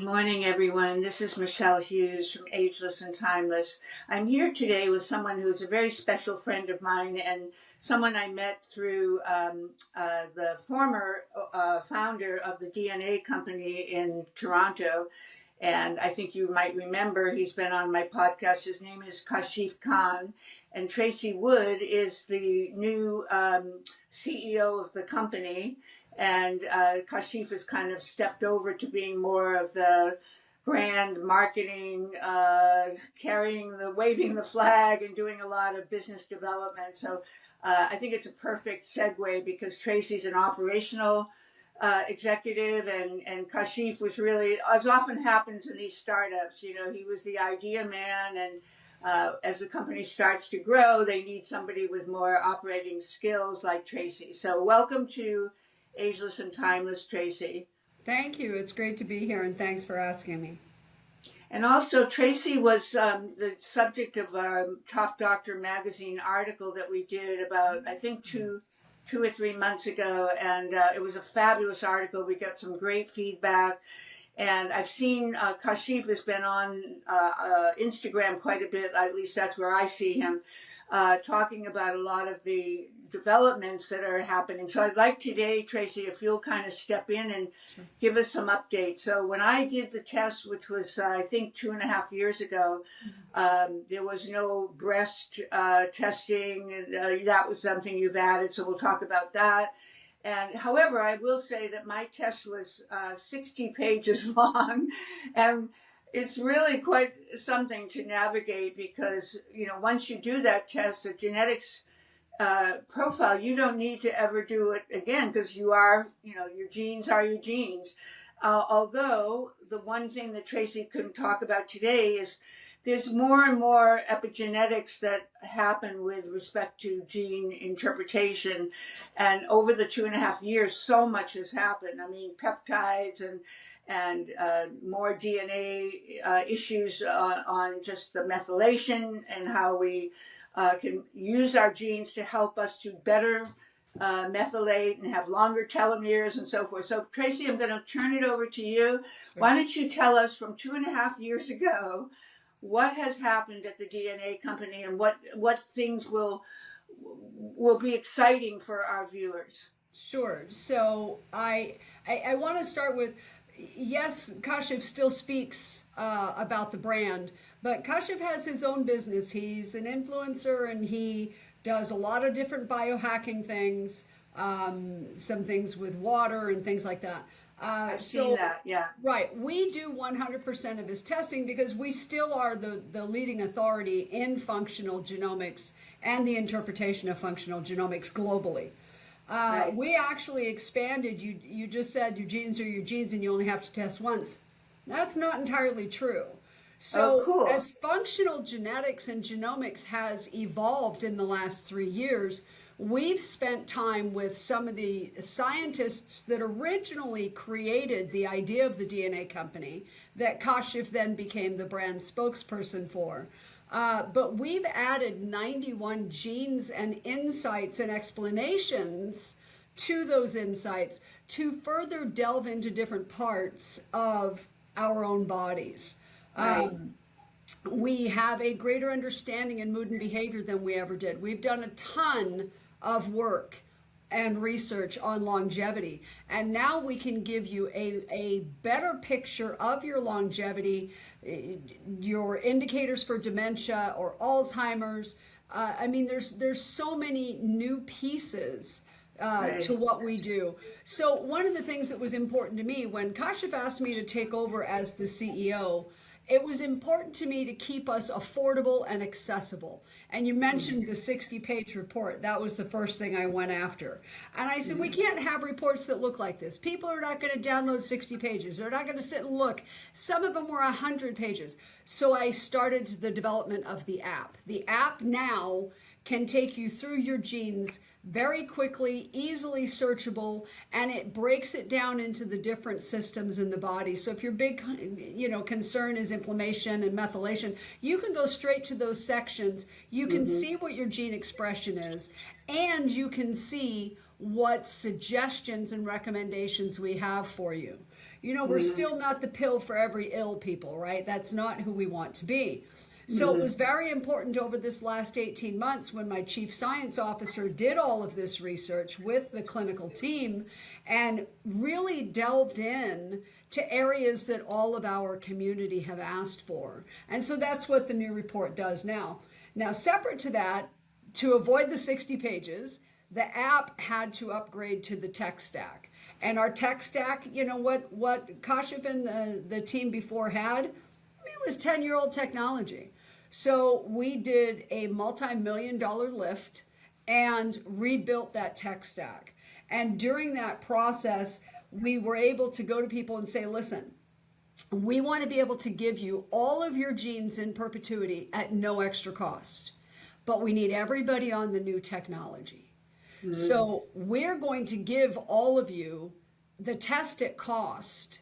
Good morning, everyone. This is Michele Hughes from Ageless and Timeless. I'm here today with someone who's a very special friend of mine and someone I met through the former founder of the DNA company in Toronto. And I think you might remember he's been on my podcast. His name is Kashif Khan. And Tracy Wood is the new CEO of the company. And Kashif has kind of stepped over to being more of the brand marketing, waving the flag and doing a lot of business development. So I think it's a perfect segue because Tracy's an operational executive and Kashif was really, as often happens in these startups, he was the idea man, and as the company starts to grow, they need somebody with more operating skills like Tracy. So welcome to Ageless and Timeless, Tracy. Thank you. It's great to be here, and thanks for asking me. And also, Tracy was the subject of a Top Doctor magazine article that we did about, I think, two or 3 months ago, and it was a fabulous article. We got some great feedback, and I've seen Kashif has been on Instagram quite a bit. At least that's where I see him talking about a lot of the developments that are happening. So I'd like today, Tracy, if you'll kind of step in and give us some updates. So when I did the test, which was I think 2.5 years ago, there was no breast testing, and that was something you've added. So we'll talk about that. And however, I will say that my test was 60 pages long, and it's really quite something to navigate because, once you do that test, the genetics profile, you don't need to ever do it again because you are, your genes are your genes. Although the one thing that Tracy can talk about today is there's more and more epigenetics that happen with respect to gene interpretation. And over the 2.5 years, so much has happened. I mean, peptides and more DNA issues on just the methylation and how we can use our genes to help us to better methylate and have longer telomeres and so forth. So Tracy, I'm going to turn it over to you. Why don't you tell us from 2.5 years ago what has happened at the DNA company and what things will be exciting for our viewers? Sure. So I want to start with, yes, Kashif still speaks about the brand, but Kashif has his own business. He's an influencer and he does a lot of different biohacking things, some things with water and things like that. I've seen that, yeah. Right. We do 100% of his testing because we still are the leading authority in functional genomics and the interpretation of functional genomics globally. Right. We actually expanded. You just said your genes are your genes and you only have to test once. That's not entirely true. So cool. As functional genetics and genomics has evolved in the last 3 years, we've spent time with some of the scientists that originally created the idea of the DNA company that Kashif then became the brand spokesperson for. But we've added 91 genes and insights and explanations to those insights to further delve into different parts of our own bodies. Right. We have a greater understanding in mood and behavior than we ever did. We've done a ton of work and research on longevity, and now we can give you a better picture of your longevity, your indicators for dementia or Alzheimer's. I mean, there's so many new pieces Right. to what we do. So one of the things that was important to me when Kashif asked me to take over as the CEO, it was important to me to keep us affordable and accessible. And you mentioned the 60-page report. That was the first thing I went after. And I said, we can't have reports that look like this. People are not going to download 60 pages. They're not going to sit and look. Some of them were 100 pages. So I started the development of the app. The app now can take you through your genes very quickly, easily searchable, and it breaks it down into the different systems in the body. So if your big, concern is inflammation and methylation, you can go straight to those sections. You can see what your gene expression is, and you can see what suggestions and recommendations we have for you. We're still not the pill for every ill, people, right? That's not who we want to be. So it was very important over this last 18 months when my chief science officer did all of this research with the clinical team and really delved in to areas that all of our community have asked for. And so that's what the new report does now. Now, separate to that, to avoid the 60 pages, the app had to upgrade to the tech stack. And our tech stack, what Kashif and the team before had, it was 10-year-old technology. So we did a multi-million-dollar lift and rebuilt that tech stack. And during that process, we were able to go to people and say, listen, we want to be able to give you all of your genes in perpetuity at no extra cost, but we need everybody on the new technology. So we're going to give all of you the test at cost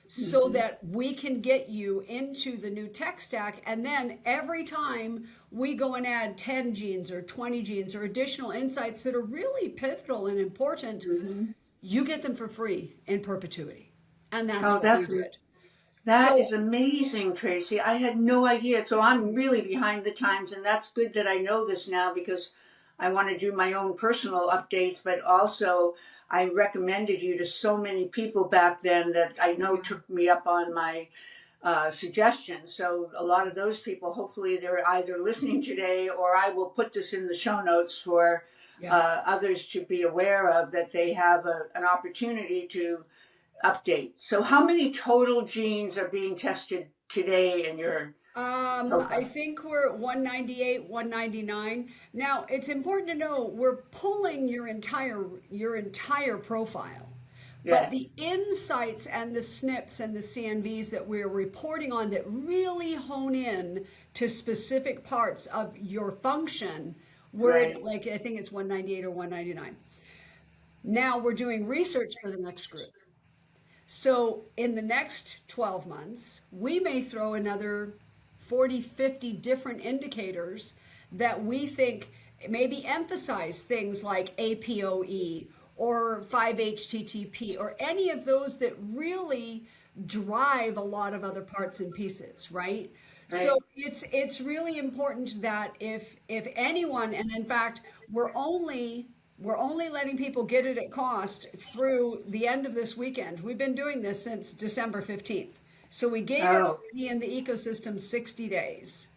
so that we can get you into the new tech stack. And then every time we go and add 10 genes or 20 genes or additional insights that are really pivotal and important, you get them for free in perpetuity. And that's what we did. That is amazing, Tracy. I had no idea. So I'm really behind the times, and that's good that I know this now because I want to do my own personal updates, but also I recommended you to so many people back then that I know took me up on my suggestions. So a lot of those people, hopefully they're either listening today or I will put this in the show notes for others to be aware of, that they have an opportunity to update. So how many total genes are being tested today in your I think we're at 198, 199. Now, it's important to know we're pulling your entire profile. But the insights and the SNPs and the CNVs that we're reporting on that really hone in to specific parts of your function, we're at, like, I think it's 198 or 199. Now we're doing research for the next group. So in the next 12 months, we may throw another 40, 50 different indicators that we think maybe emphasize things like APOE or 5-HTTP or any of those that really drive a lot of other parts and pieces, right? So it's really important that if anyone, and in fact, we're only letting people get it at cost through the end of this weekend. We've been doing this since December 15th. So we gave everybody in the ecosystem 60 days.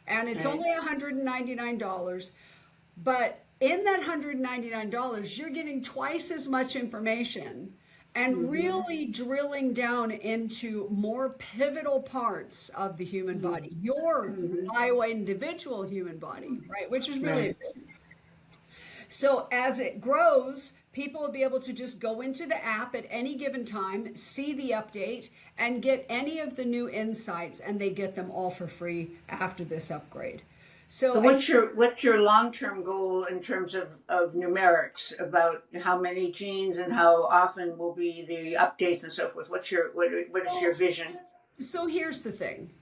And it's only $199. But in that $199, you're getting twice as much information and really drilling down into more pivotal parts of the human body, your bio-individual human body, right? Which is really important. So as it grows, people will be able to just go into the app at any given time, see the update, and get any of the new insights, and they get them all for free after this upgrade. So what's your long-term goal in terms of numerics about how many genes and how often will be the updates and so forth? What is your vision? So here's the thing.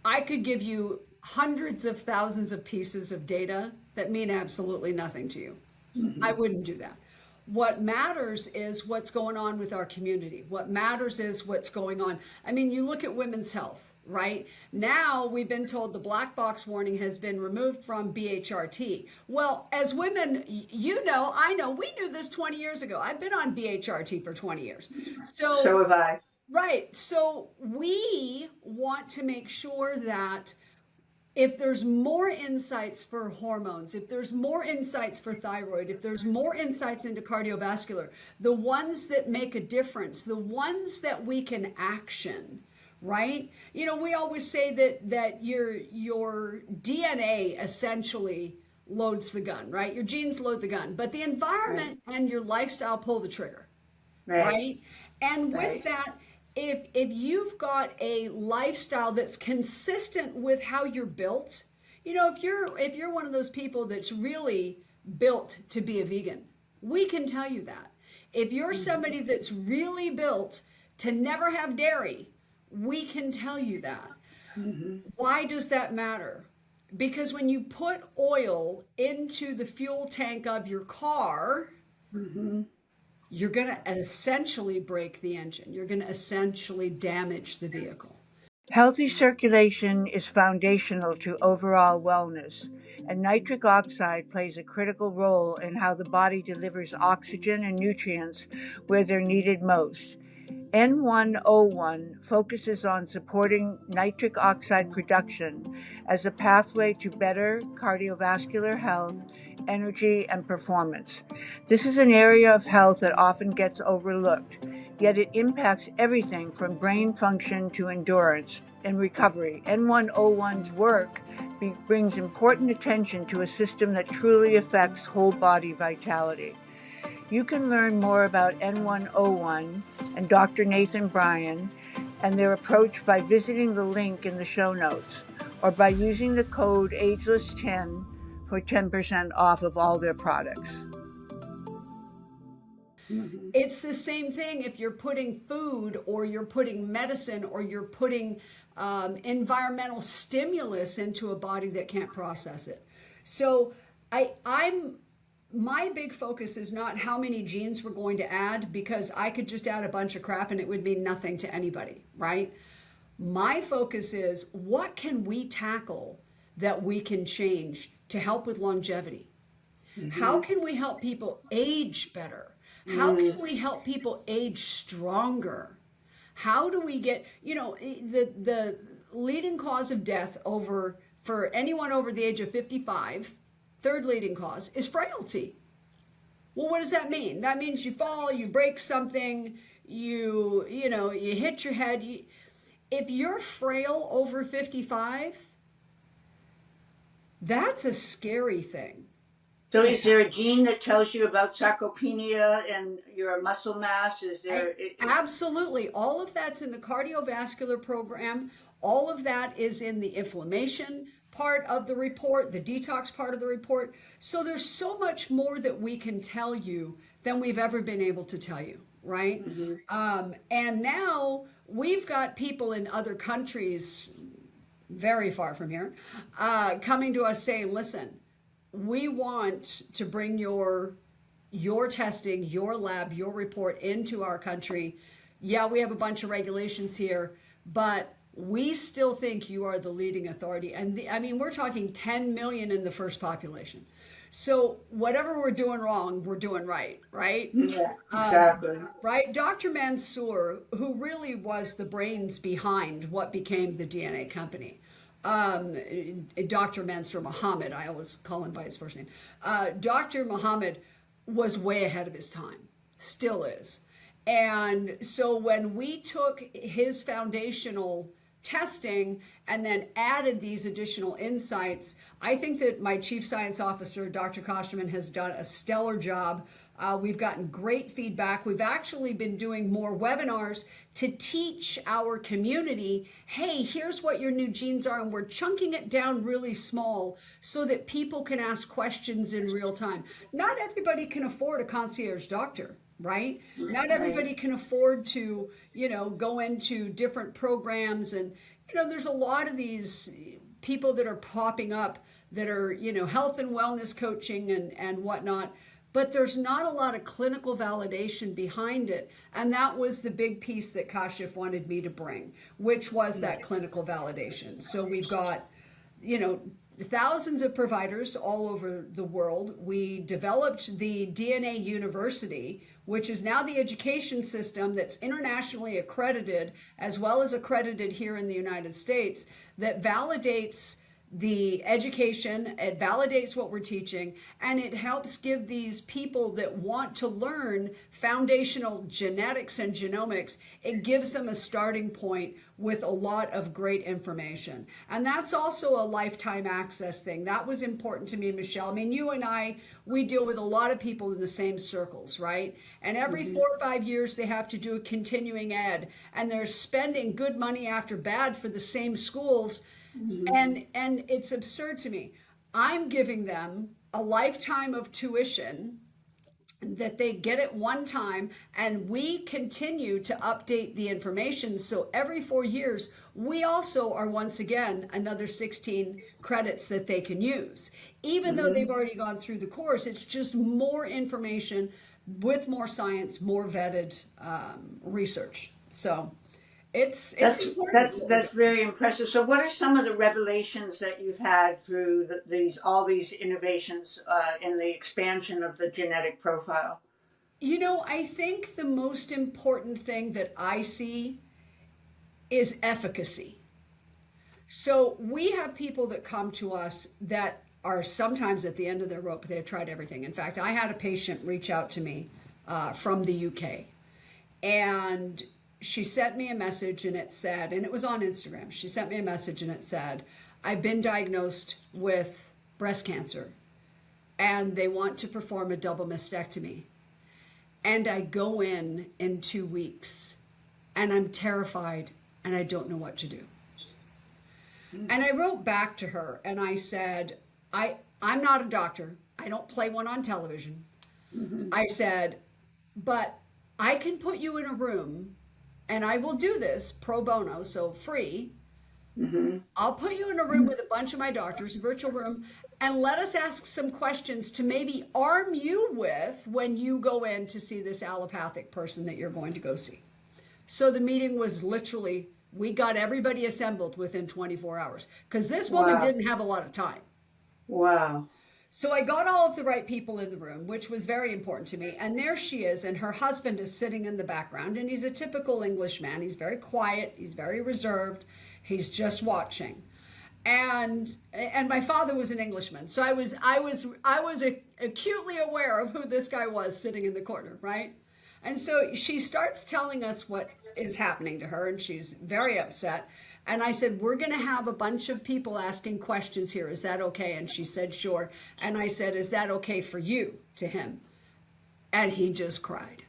I could give you hundreds of thousands of pieces of data that mean absolutely nothing to you. I wouldn't do that. What matters is what's going on with our community. What matters is what's going on. I mean, you look at women's health, right? Now we've been told the black box warning has been removed from BHRT. Well, as women, I know, we knew this 20 years ago. I've been on BHRT for 20 years. So have I. Right. So we want to make sure that if there's more insights for hormones, if there's more insights for thyroid, if there's more insights into cardiovascular, the ones that make a difference, the ones that we can action, right? We always say that your DNA essentially loads the gun, right? Your genes load the gun, but the environment and your lifestyle pull the trigger, right? And with that, if you've got a lifestyle that's consistent with how you're built, if you're one of those people that's really built to be a vegan, we can tell you that. If you're somebody that's really built to never have dairy, we can tell you that. Why does that matter? Because when you put oil into the fuel tank of your car, you're going to essentially break the engine. You're going to essentially damage the vehicle. Healthy circulation is foundational to overall wellness, and nitric oxide plays a critical role in how the body delivers oxygen and nutrients where they're needed most. N101 focuses on supporting nitric oxide production as a pathway to better cardiovascular health, energy, and performance. This is an area of health that often gets overlooked, yet it impacts everything from brain function to endurance and recovery. N101's work brings important attention to a system that truly affects whole body vitality. You can learn more about N101 and Dr. Nathan Bryan and their approach by visiting the link in the show notes or by using the code Ageless10 for 10% off of all their products. It's the same thing if you're putting food or you're putting medicine or you're putting environmental stimulus into a body that can't process it. So my big focus is not how many genes we're going to add, because I could just add a bunch of crap and it would mean nothing to anybody, right? My focus is what can we tackle that we can change to help with longevity? How can we help people age better? How can we help people age stronger? How do we get, the leading cause of death for anyone over the age of 55, third leading cause is frailty. Well, what does that mean? That means you fall, you break something, you hit your head. If you're frail over 55, that's a scary thing. So is there a gene that tells you about sarcopenia and your muscle mass? Is there? Absolutely. All of that's in the cardiovascular program. All of that is in the inflammation part of the report, the detox part of the report. So there's so much more that we can tell you than we've ever been able to tell you, right? And now we've got people in other countries, very far from here, coming to us saying, listen, we want to bring your testing, your lab, your report into our country. Yeah, we have a bunch of regulations here, but we still think you are the leading authority. And we're talking 10 million in the first population. So whatever we're doing wrong, we're doing right, right? Yeah, exactly. Right? Dr. Mansour, who really was the brains behind what became the DNA company, Dr. Mansour Muhammad, I always call him by his first name. Dr. Muhammad was way ahead of his time, still is. And so when we took his foundational testing and then added these additional insights, I think that my chief science officer, Dr. Kosterman, has done a stellar job. We've gotten great feedback. We've actually been doing more webinars to teach our community, hey, here's what your new genes are, and we're chunking it down really small so that people can ask questions in real time. Not everybody can afford a concierge doctor, right? Not everybody can afford to, go into different programs. And, there's a lot of these people that are popping up that are, health and wellness coaching and whatnot. But there's not a lot of clinical validation behind it. And that was the big piece that Kashif wanted me to bring, which was that clinical validation. So we've got, thousands of providers all over the world. We developed the DNA University, which is now the education system that's internationally accredited, as well as accredited here in the United States, that validates the education, it validates what we're teaching, and it helps give these people that want to learn foundational genetics and genomics, it gives them a starting point with a lot of great information. And that's also a lifetime access thing. That was important to me, Michele. You and I, we deal with a lot of people in the same circles, right? And every 4 or 5 years, they have to do a continuing ed, and they're spending good money after bad for the same schools. And it's absurd to me. I'm giving them a lifetime of tuition that they get it one time, and we continue to update the information. So every 4 years, we also are once again another 16 credits that they can use. Even though they've already gone through the course, it's just more information with more science, more vetted research. So it's important. That's very impressive. So, what are some of the revelations that you've had through all these innovations in the expansion of the genetic profile? I think the most important thing that I see is efficacy. So we have people that come to us that are sometimes at the end of their rope. They've tried everything. In fact, I had a patient reach out to me from the UK, and she sent me a message, and it said, and it was on Instagram. She sent me a message and it said, I've been diagnosed with breast cancer and they want to perform a double mastectomy. And I go in 2 weeks and I'm terrified and I don't know what to do. And I wrote back to her and I said, I'm not a doctor. I don't play one on television. I said, but I can put you in a room and I will do this pro bono, so free. I'll put you in a room with a bunch of my doctors, a virtual room, and let us ask some questions to maybe arm you with when you go in to see this allopathic person that you're going to go see. So the meeting was literally, we got everybody assembled within 24 hours because this woman didn't have a lot of time. Wow. So I got all of the right people in the room, which was very important to me. And there she is, and her husband is sitting in the background, and he's a typical English man. He's very quiet. He's very reserved. He's just watching. And my father was an Englishman, so I was acutely aware of who this guy was sitting in the corner, right? And so she starts telling us what is happening to her, and she's very upset. And I said, we're going to have a bunch of people asking questions here. Is that okay? And she said, sure. And I said, is that okay for you, to him? And he just cried.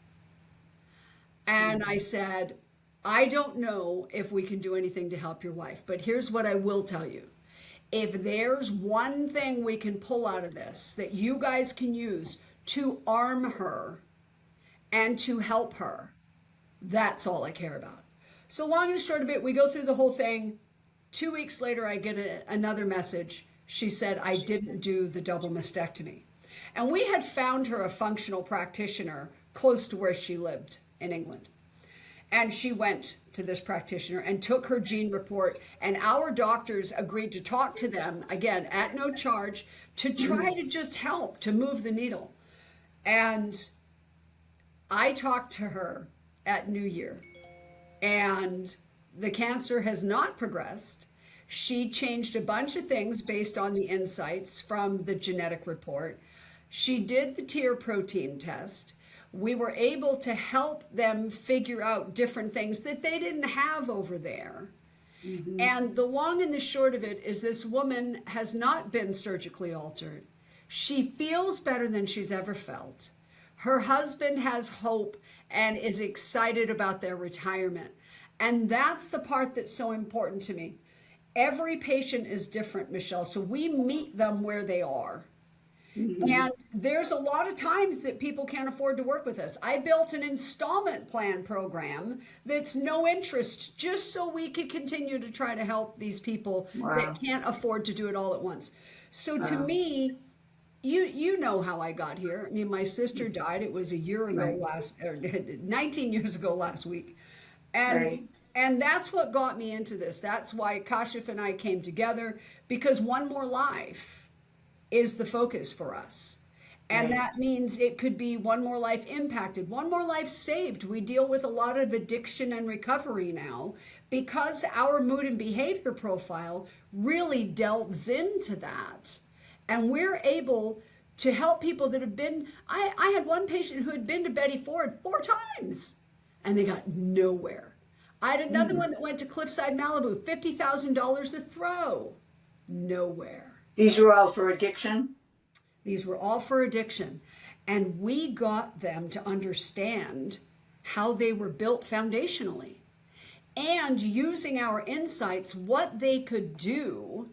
And I said, I don't know if we can do anything to help your wife, but here's what I will tell you. If there's one thing we can pull out of this that you guys can use to arm her and to help her, that's all I care about. So long and short of it, we go through the whole thing. 2 weeks later, I get another message. She said, I didn't do the double mastectomy. And we had found her a functional practitioner close to where she lived in England. And she went to this practitioner and took her gene report. And our doctors agreed to talk to them, again, at no charge, to try to just help to move the needle. And I talked to her at New Year. And the cancer has not progressed. She changed a bunch of things based on the insights from the genetic report. She did the tear protein test. We were able to help them figure out different things that they didn't have over there. And the long and the short of it is this woman has not been surgically altered. She feels better than she's ever felt. Her husband has hope and is excited about their retirement. And that's the part that's so important to me. Every patient is different, Michele, so we meet them where they are. And there's a lot of times that people can't afford to work with us. I built an installment plan program that's no interest just so we could continue to try to help these people that can't afford to do it all at once. So to me, you know how I got here. I mean, my sister died. It was a year ago 19 years ago last week. And that's what got me into this. That's why Kashif and I came together, because one more life is the focus for us. And that means it could be one more life impacted, one more life saved. We deal with a lot of addiction and recovery now because our mood and behavior profile really delves into that. And we're able to help people that have been, I had one patient who had been to Betty Ford 4 times and they got nowhere. I had another one that went to Cliffside, Malibu, $50,000 a throw. Nowhere. These were all for addiction? These were all for addiction. And we got them to understand how they were built foundationally. And using our insights, what they could do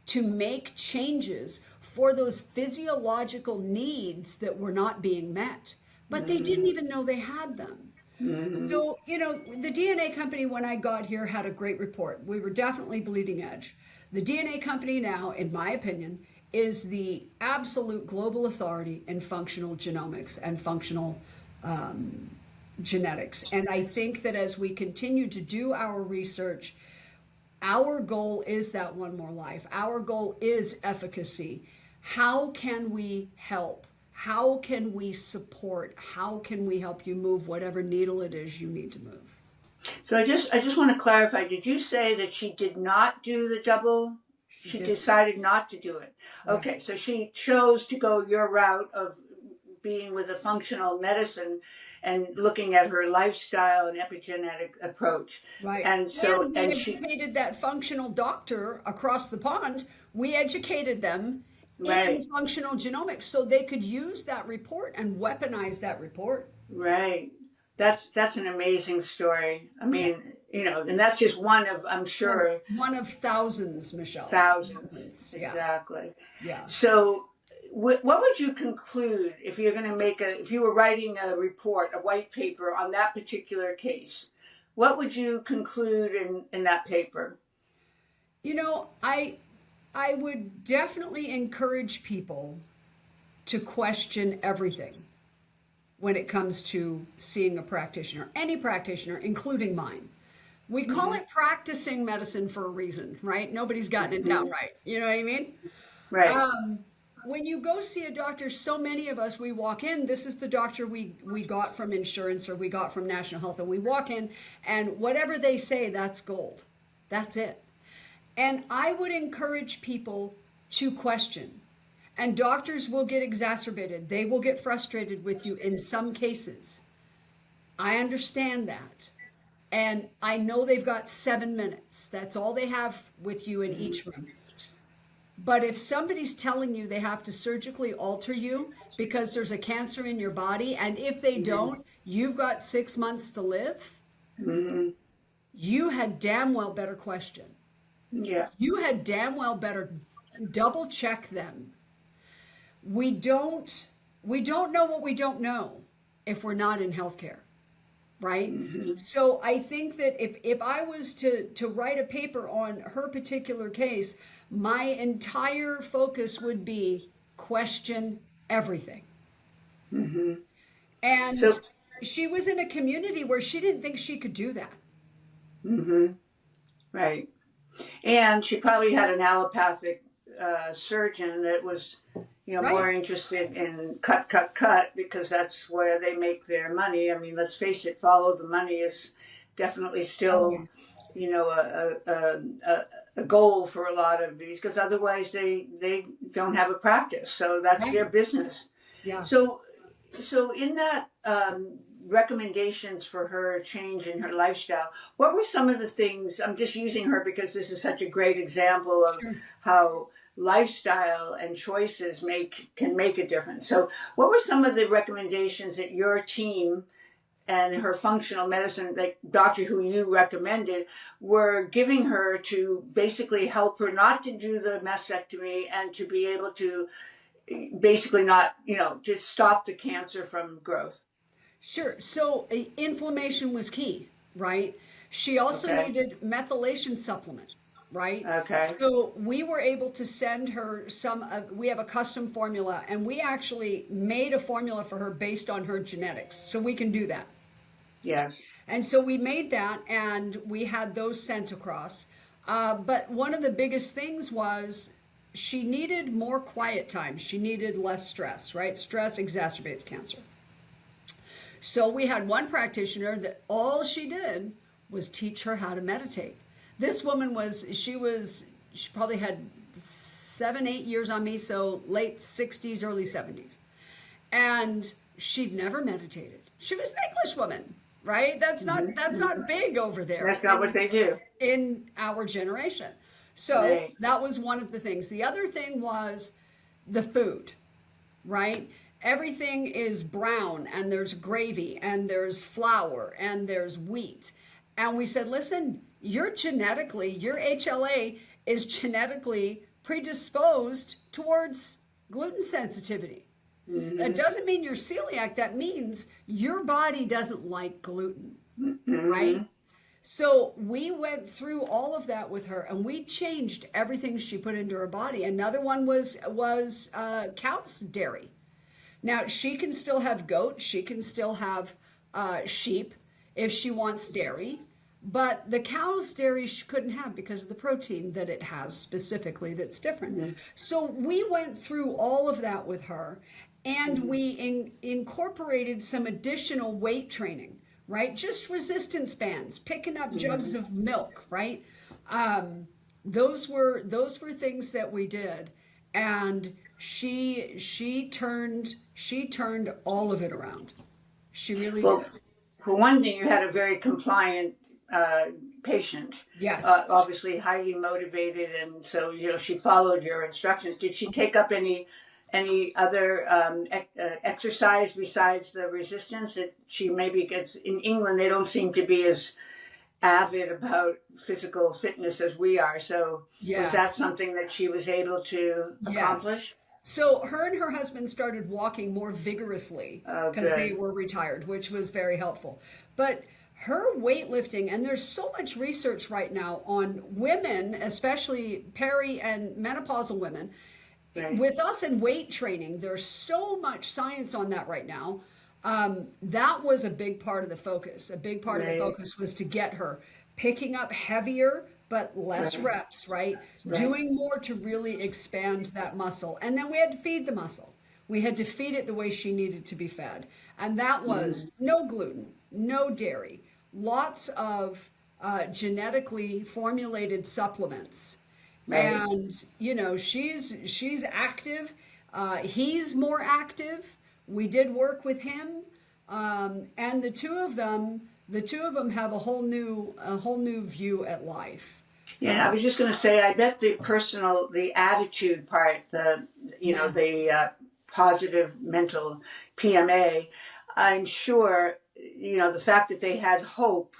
to make changes for those physiological needs that were not being met. But they didn't even know they had them. So, the DNA company, when I got here, had a great report. We were definitely bleeding edge. The DNA company now, in my opinion, is the absolute global authority in functional genomics and functional genetics. And I think that as we continue to do our research, our goal is that one more life. Our goal is efficacy. How can we help? How can we support? How can we help you move whatever needle it is you need to move? So I just want to clarify, did you say that she did not do the double? She decided not to do it. Right. Okay, so she chose to go your route of being with a functional medicine and looking at her lifestyle and epigenetic approach. Right. And so, we educated that functional doctor across the pond. We educated them in functional genomics so they could use that report and weaponize that report. Right. That's an amazing story. I mean, you know, and that's just one of, I'm sure, one of thousands, Michele. Thousands, exactly. Yeah. So, what would you conclude if you're going to if you were writing a report, a white paper on that particular case? What would you conclude in that paper? You know, I would definitely encourage people to question everything when it comes to seeing a practitioner, any practitioner, including mine. We call it practicing medicine for a reason, right? Nobody's gotten it down right. You know what I mean? Right. When you go see a doctor, so many of us, we walk in, this is the doctor we got from insurance or we got from National Health, and we walk in and whatever they say, that's gold. That's it. And I would encourage people to question. And doctors will get exacerbated. They will get frustrated with you in some cases. I understand that. And I know they've got 7 minutes. That's all they have with you in each room. But if somebody's telling you they have to surgically alter you because there's a cancer in your body, and if they don't, you've got 6 months to live, you had damn well better question. Yeah. You had damn well better double check them. We don't know what we don't know if we're not in healthcare, right? So I think that if I was to write a paper on her particular case, my entire focus would be question everything. And so, she was in a community where she didn't think she could do that. Right. And she probably had an allopathic surgeon that was, you know, more interested in cut, because that's where they make their money. I mean, let's face it, follow the money is definitely still, you know, a goal for a lot of these, because otherwise they don't have a practice. So that's their business. Yeah. So in that recommendations for her change in her lifestyle, what were some of the things? I'm just using her because this is such a great example of how lifestyle and choices can make a difference. So what were some of the recommendations that your team and her functional medicine, like doctor who you recommended, were giving her to basically help her not to do the mastectomy and to be able to basically not, you know, just stop the cancer from growth? Sure. So inflammation was key, right? She also needed methylation supplement, right? Okay. So we were able to send her we have a custom formula, and we actually made a formula for her based on her genetics. So we can do that. Yes. And so we made that, and we had those sent across. But one of the biggest things was she needed more quiet time. She needed less stress, right? Stress exacerbates cancer. So we had one practitioner that all she did was teach her how to meditate. This woman she probably had 7-8 years on me, so late 60s, early 70s. And she'd never meditated. She was an English woman, right? That's not big over there. That's not what they do in our generation. So that was one of the things. The other thing was the food, right? Everything is brown, and there's gravy, and there's flour, and there's wheat. And we said, listen, your HLA is genetically predisposed towards gluten sensitivity. That doesn't mean you're celiac. That means your body doesn't like gluten, right? So we went through all of that with her, and we changed everything she put into her body. Another one was cow's dairy. Now she can still have goat, she can still have sheep if she wants dairy, but the cow's dairy she couldn't have because of the protein that it has specifically that's different. Mm-hmm. So we went through all of that with her, and mm-hmm. we incorporated some additional weight training, right? Just resistance bands, picking up mm-hmm. jugs of milk, right? Those were things that we did, and she turned all of it around. She really did. For one thing, you had a very compliant patient. Yes. Obviously highly motivated, and so she followed your instructions. Did she take up any other exercise besides the resistance that she maybe gets? In England, they don't seem to be as avid about physical fitness as we are. So yes. Was that something that she was able to accomplish? Yes. So her and her husband started walking more vigorously because they were retired, which was very helpful. But her weightlifting, and there's so much research right now on women, especially peri and menopausal women, right. With us in weight training, there's so much science on that right now. That was a big part of the focus. A big part right. of the focus was to get her picking up heavier, but less right. reps, right? Doing more to really expand that muscle. And then we had to feed the muscle. We had to feed it the way she needed to be fed. And that was no gluten, no dairy, lots of genetically formulated supplements. Right. And, she's active. He's more active. We did work with him. And the two of them have a whole new view at life. Yeah, I was just going to say, I bet the attitude part, the positive mental PMA, I'm sure, the fact that they had hope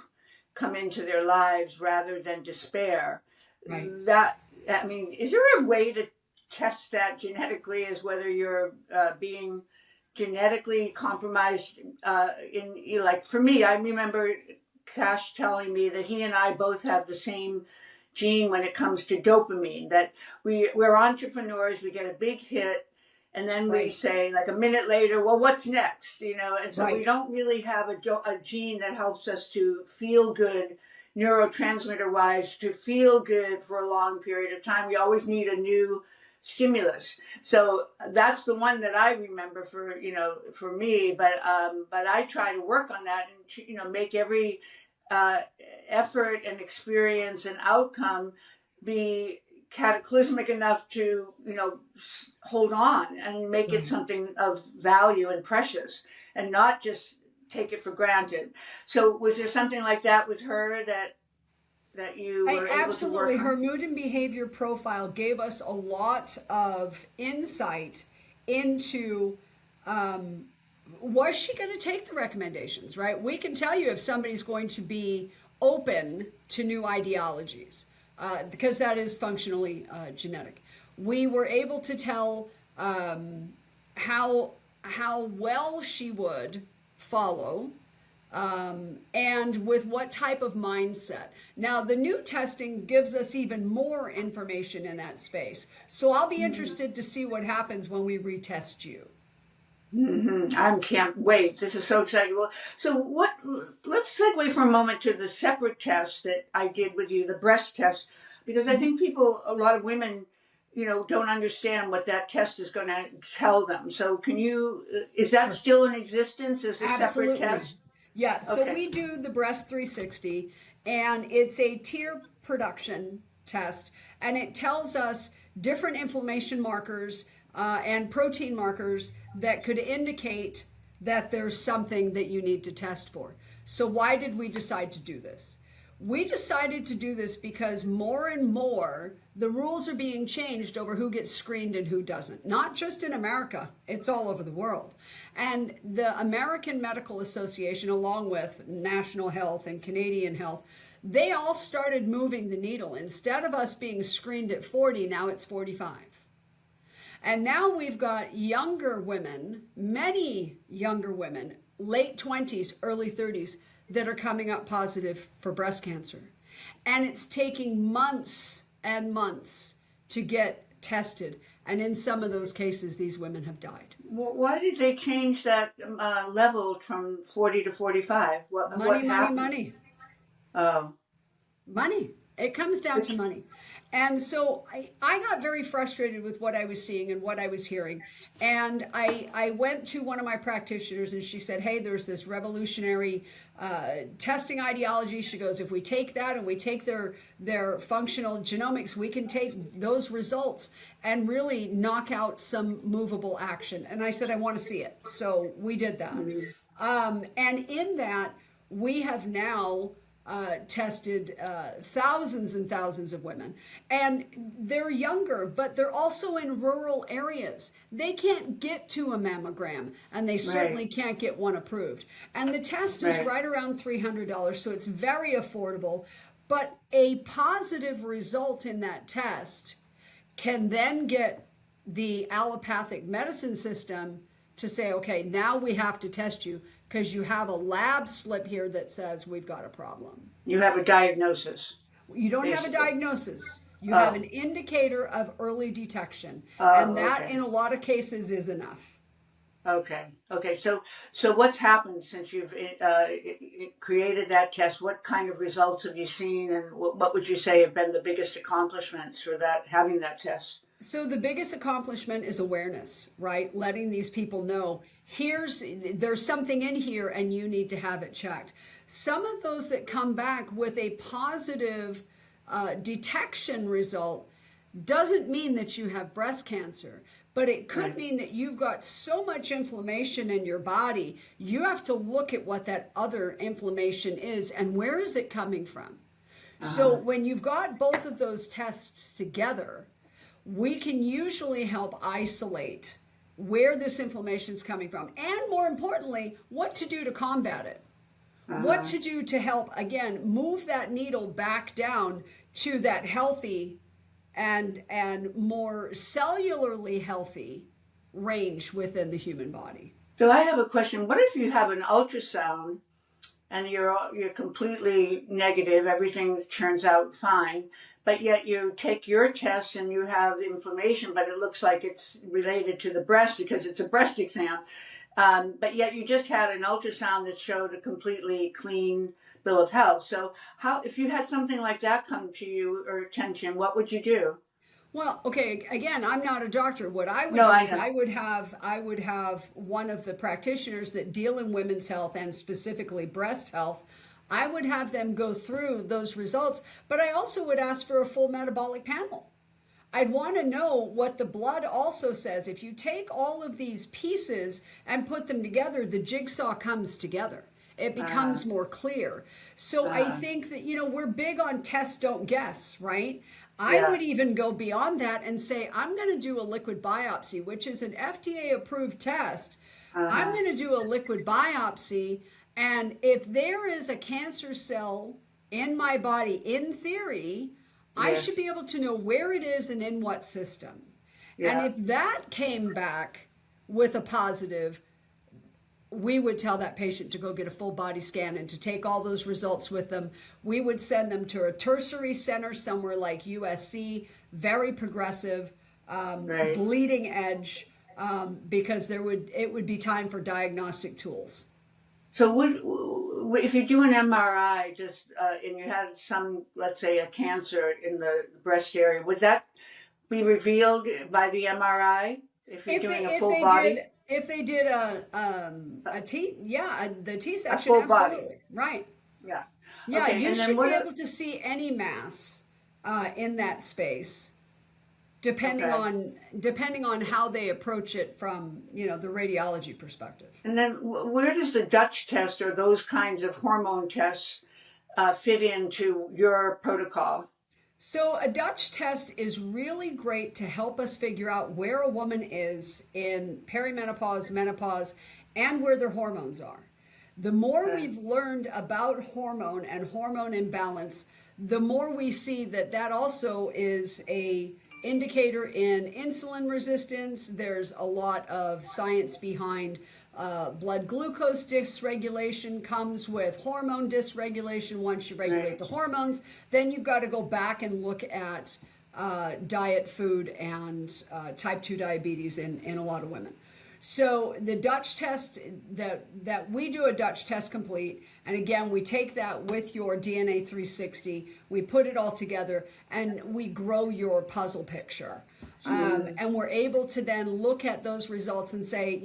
come into their lives rather than despair. Right. Is there a way to test that genetically, as whether you're being genetically compromised for me, I remember Cash telling me that he and I both have the same gene when it comes to dopamine, that we're entrepreneurs, we get a big hit, and then right. we say like a minute later, well, what's next? And so right. we don't really have a gene that helps us to feel good neurotransmitter wise, to feel good for a long period of time. We always need a new stimulus. So that's the one that I remember for me, but I try to work on that and make every effort and experience and outcome be cataclysmic enough to hold on and make it something of value and precious, and not just take it for granted. So was there something like that with her that you were able to work on? Her mood and behavior profile gave us a lot of insight into was she going to take the recommendations, right? We can tell you if somebody's going to be open to new ideologies, because that is functionally genetic. We were able to tell how well she would follow, and with what type of mindset. Now, the new testing gives us even more information in that space. So I'll be interested to see what happens when we retest you. Mm-hmm. I can't wait. This is so exciting. Well, so let's segue for a moment to the separate test that I did with you, the breast test, because I think a lot of women, don't understand what that test is going to tell them. So is that still in existence as a Absolutely. Separate test? Yeah, so we do the Breast 360, and it's a tear production test, and it tells us different inflammation markers and protein markers that could indicate that there's something that you need to test for. So why did we decide to do this? We decided to do this because more and more the rules are being changed over who gets screened and who doesn't. Not just in America, it's all over the world. And the American Medical Association, along with National Health and Canadian Health, they all started moving the needle. Instead of us being screened at 40, now it's 45. And now we've got younger women, many younger women, late 20s, early 30s, that are coming up positive for breast cancer. And it's taking months and months to get tested. And in some of those cases, these women have died. Why did they change that level from 40 to 45? What happened? Money. Oh. Money. It comes down to money. And so I got very frustrated with what I was seeing and what I was hearing. And I went to one of my practitioners and she said, hey, there's this revolutionary testing ideology. She goes, if we take that and we take their functional genomics, we can take those results and really knock out some movable action. And I said, I want to see it. So we did that. And in that, we have now tested thousands and thousands of women, and they're younger, but they're also in rural areas. They can't get to a mammogram, and they certainly can't get one approved. And the test is right around $300, so it's very affordable. But a positive result in that test can then get the allopathic medicine system to say, okay, now we have to test you, because you have a lab slip here that says we've got a problem. You have a diagnosis. You don't have a diagnosis. You have an indicator of early detection. And that, in a lot of cases, is enough. Okay. So what's happened since you've created that test? What kind of results have you seen? And what would you say have been the biggest accomplishments for having that test? So the biggest accomplishment is awareness, right? Letting these people know, there's something in here and you need to have it checked. Some of those that come back with a positive detection result doesn't mean that you have breast cancer, but it could mean that you've got so much inflammation in your body, you have to look at what that other inflammation is and where is it coming from. So when you've got both of those tests together, we can usually help isolate where this inflammation is coming from, and more importantly, what to do to combat it. What to do to help, again, move that needle back down to that healthy and more cellularly healthy range within the human body. So I have a question. What if you have an ultrasound and you're completely negative, everything turns out fine, but yet you take your test and you have inflammation, but it looks like it's related to the breast because it's a breast exam, but yet you just had an ultrasound that showed a completely clean bill of health. So if you had something like that come to you or attention, what would you do? Well, okay, again, I'm not a doctor. What I would do is I would have one of the practitioners that deal in women's health and specifically breast health. I would have them go through those results, but I also would ask for a full metabolic panel. I'd want to know what the blood also says. If you take all of these pieces and put them together, the jigsaw comes together. It becomes more clear. So I think that, we're big on test, don't guess, right? I would even go beyond that and say, I'm going to do a liquid biopsy, which is an FDA-approved test. I'm going to do a liquid biopsy, and if there is a cancer cell in my body, in theory, I should be able to know where it is and in what system. And if that came back with a positive, we would tell that patient to go get a full body scan and to take all those results with them. We would send them to a tertiary center somewhere like USC, very progressive, bleeding edge, because it would be time for diagnostic tools. So if you do an MRI, and you had some, let's say, a cancer in the breast area, would that be revealed by the MRI if you're doing a full body? If they did a T, the T section, a full absolutely, body. Right. Yeah. Yeah, okay. you should be able to see any mass in that space, depending on how they approach it from the radiology perspective. And then where does the Dutch test or those kinds of hormone tests fit into your protocol? So a Dutch test is really great to help us figure out where a woman is in perimenopause, menopause, and where their hormones are. The more we've learned about hormone and hormone imbalance, the more we see that also is a indicator in insulin resistance. There's a lot of science behind blood glucose dysregulation comes with hormone dysregulation. Once you regulate the hormones, then you've got to go back and look at diet, food, and type 2 diabetes in a lot of women. So the Dutch test, that we do a Dutch test complete, and again, we take that with your DNA 360, we put it all together, and we grow your puzzle picture. And we're able to then look at those results and say,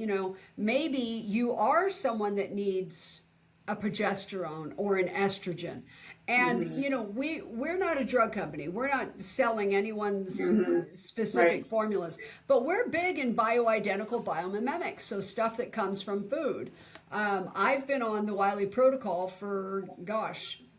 maybe you are someone that needs a progesterone or an estrogen. And, we're not a drug company. We're not selling anyone's specific formulas, but we're big in bioidentical biomimetics, so stuff that comes from food. I've been on the Wiley protocol for,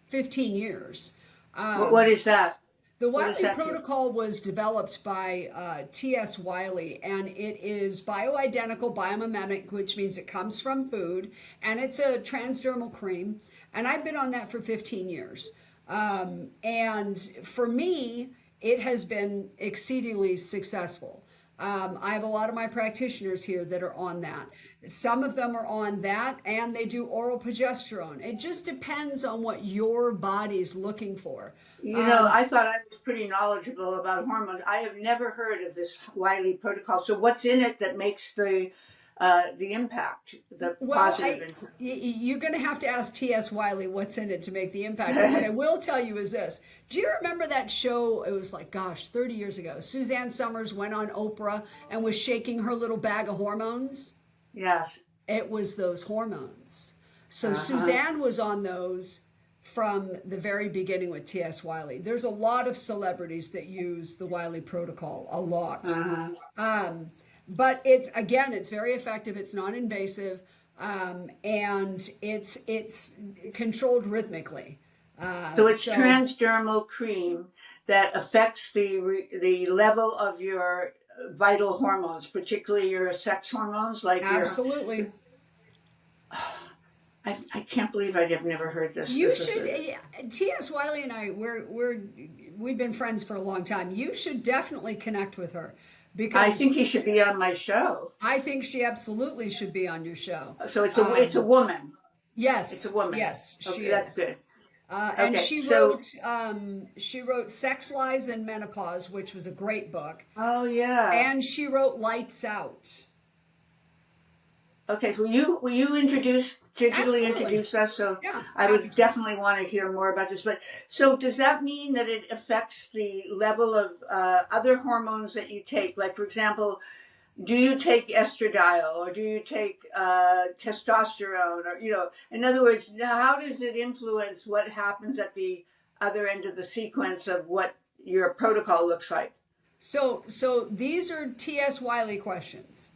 15 years. What is that? The Wiley protocol was developed by T.S. Wiley, and it is bioidentical biomimetic, which means it comes from food, and it's a transdermal cream. And I've been on that for 15 years. And for me, it has been exceedingly successful. I have a lot of my practitioners here that are on that. Some of them are on that, and they do oral progesterone. It just depends on what your body's looking for. I thought I was pretty knowledgeable about hormones. I have never heard of this Wiley protocol. So what's in it that makes the impact, the positive impact? You're going to have to ask T.S. Wiley what's in it to make the impact. But what I will tell you is this. Do you remember that show? It was 30 years ago. Suzanne Summers went on Oprah and was shaking her little bag of hormones. Yes. It was those hormones. So Suzanne was on those from the very beginning with T.S. Wiley. There's a lot of celebrities that use the Wiley protocol, a lot. But it's very effective. It's non-invasive, and it's controlled rhythmically. So it's transdermal cream that affects the level of your vital hormones, particularly your sex hormones, absolutely. I can't believe I've never heard this. T.S. Wiley and I, we've been friends for a long time. You should definitely connect with her. Because I think he should be on my show. I think she absolutely should be on your show. So it's a woman. Yes, it's a woman. Yes, she is. That's good. And she wrote Sex, Lies, and Menopause, which was a great book. Oh yeah. And she wrote Lights Out. Okay, will you digitally introduce us? So yeah, I would definitely want to hear more about this. But so does that mean that it affects the level of other hormones that you take? Like, for example, do you take estradiol or do you take testosterone? Or, in other words, how does it influence what happens at the other end of the sequence of what your protocol looks like? So these are T.S. Wiley questions.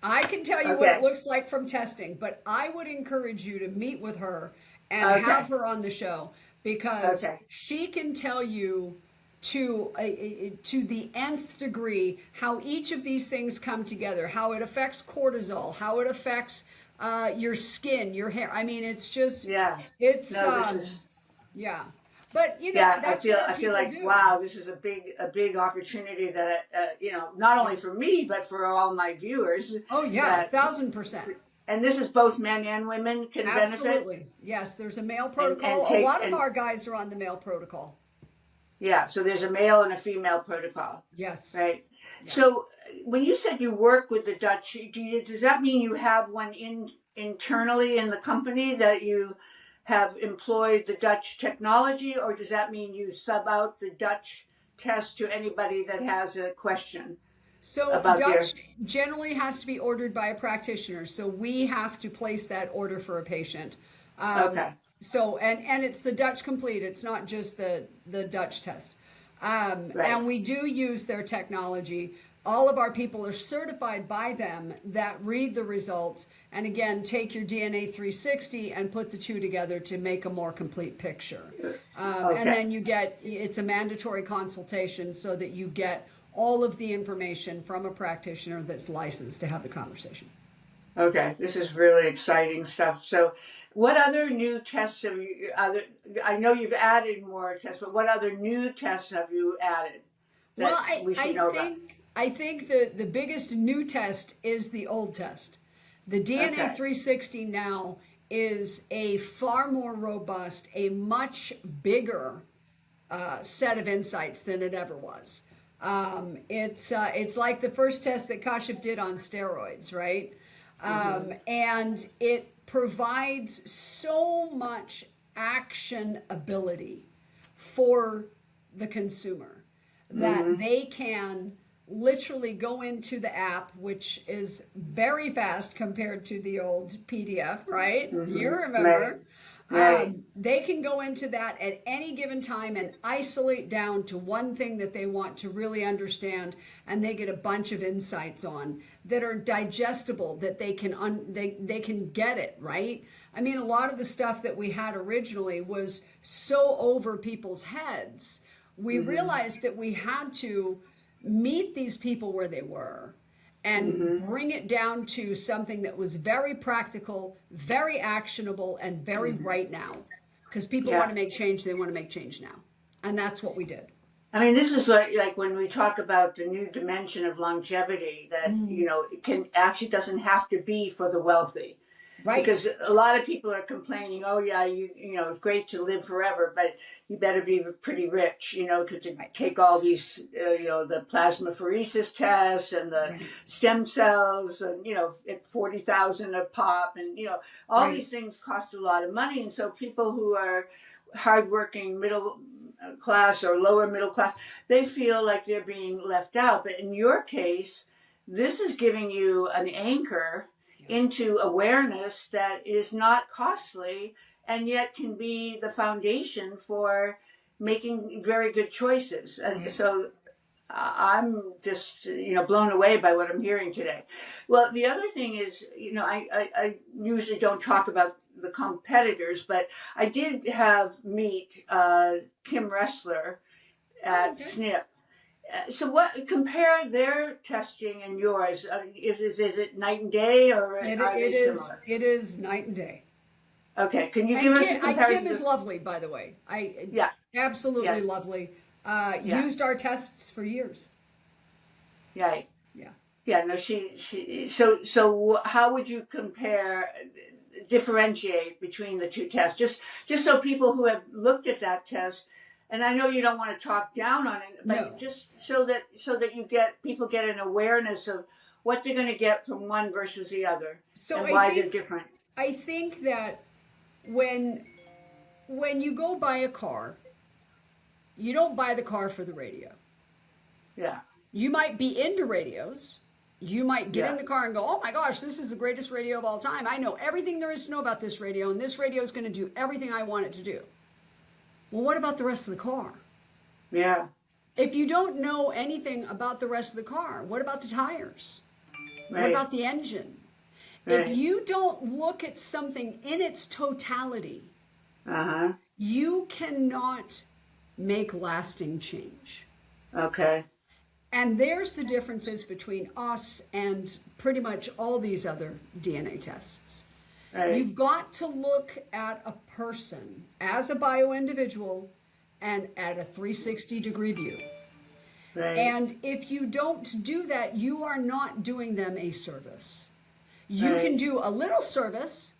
I can tell you what it looks like from testing, but I would encourage you to meet with her and have her on the show because she can tell you to the nth degree how each of these things come together, how it affects cortisol, how it affects your skin, your hair. I mean, it's just But that's I feel like wow, this is a big opportunity that not only for me but for all my viewers. Oh yeah, 1,000%. And this is both men and women can benefit. Absolutely, yes. There's a male protocol. A lot of our guys are on the male protocol. Yeah, so there's a male and a female protocol. Yes. Right. Yeah. So when you said you work with the Dutch, does that mean you have one internally in the company that you have employed the Dutch technology, or does that mean you sub out the Dutch test to anybody that has a question? So Dutch generally has to be ordered by a practitioner, so we have to place that order for a patient. So and it's the Dutch complete. It's not just the Dutch test. And we do use their technology. All of our people are certified by them that read the results and again take your DNA 360 and put the two together to make a more complete picture. And then it's a mandatory consultation so that you get all of the information from a practitioner that's licensed to have the conversation. Okay, this is really exciting stuff. So what other new tests have you, I know you've added more tests, but what other new tests have you added that we should know about? I think the biggest new test is the old test. The DNA Okay. 360 now is a far more robust, a much bigger set of insights than it ever was. It's like the first test that Kashif did on steroids, right? And it provides so much action ability for the consumer that they can literally go into the app, which is very fast compared to the old PDF, right? You remember. Right. They can go into that at any given time and isolate down to one thing that they want to really understand, and they get a bunch of insights on that are digestible, that they can get it, right? I mean, a lot of the stuff that we had originally was so over people's heads. We realized that we had to meet these people where they were and bring it down to something that was very practical, very actionable, and very right now. Because people want to make change, they want to make change now. And that's what we did. I mean, this is like when we talk about the new dimension of longevity, that, it can actually doesn't have to be for the wealthy. Right. Because a lot of people are complaining, oh yeah, it's great to live forever, but you better be pretty rich, because you take all these, the plasmapheresis tests and the stem cells, and at 40,000 a pop, and all these things cost a lot of money, and so people who are hardworking middle class or lower middle class, they feel like they're being left out. But in your case, this is giving you an anchor into awareness that is not costly and yet can be the foundation for making very good choices. And so I'm just, blown away by what I'm hearing today. Well, the other thing is, I usually don't talk about the competitors, but I did meet Kim Ressler at SNP. So compare their testing and yours? Is it night and day, or are they similar? It is night and day. Okay, can you give us a comparison? Kim is lovely, by the way. Absolutely lovely. Used our tests for years. Right. Yeah. No, she. So how would you differentiate between the two tests? Just so people who have looked at that test. And I know you don't want to talk down on it, but just so that people get an awareness of what they're going to get from one versus the other, and why they're different. I think that when you go buy a car, you don't buy the car for the radio. Yeah. You might be into radios. You might get in the car and go, oh my gosh, this is the greatest radio of all time. I know everything there is to know about this radio, and this radio is going to do everything I want it to do. Well, what about the rest of the car? Yeah. If you don't know anything about the rest of the car, what about the tires? What about the engine? If you don't look at something in its totality, you cannot make lasting change. Okay. And there's the differences between us and pretty much all these other DNA tests. You've got to look at a person as a bio-individual and at a 360-degree view. And if you don't do that, you are not doing them a service. You can do a little service.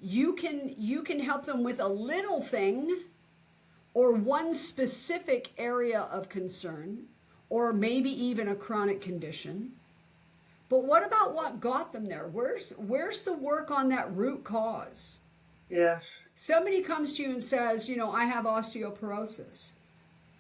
You can help them with a little thing or one specific area of concern, or maybe even a chronic condition. But what about what got them there? Where's the work on that root cause? Yes. Somebody comes to you and says, I have osteoporosis.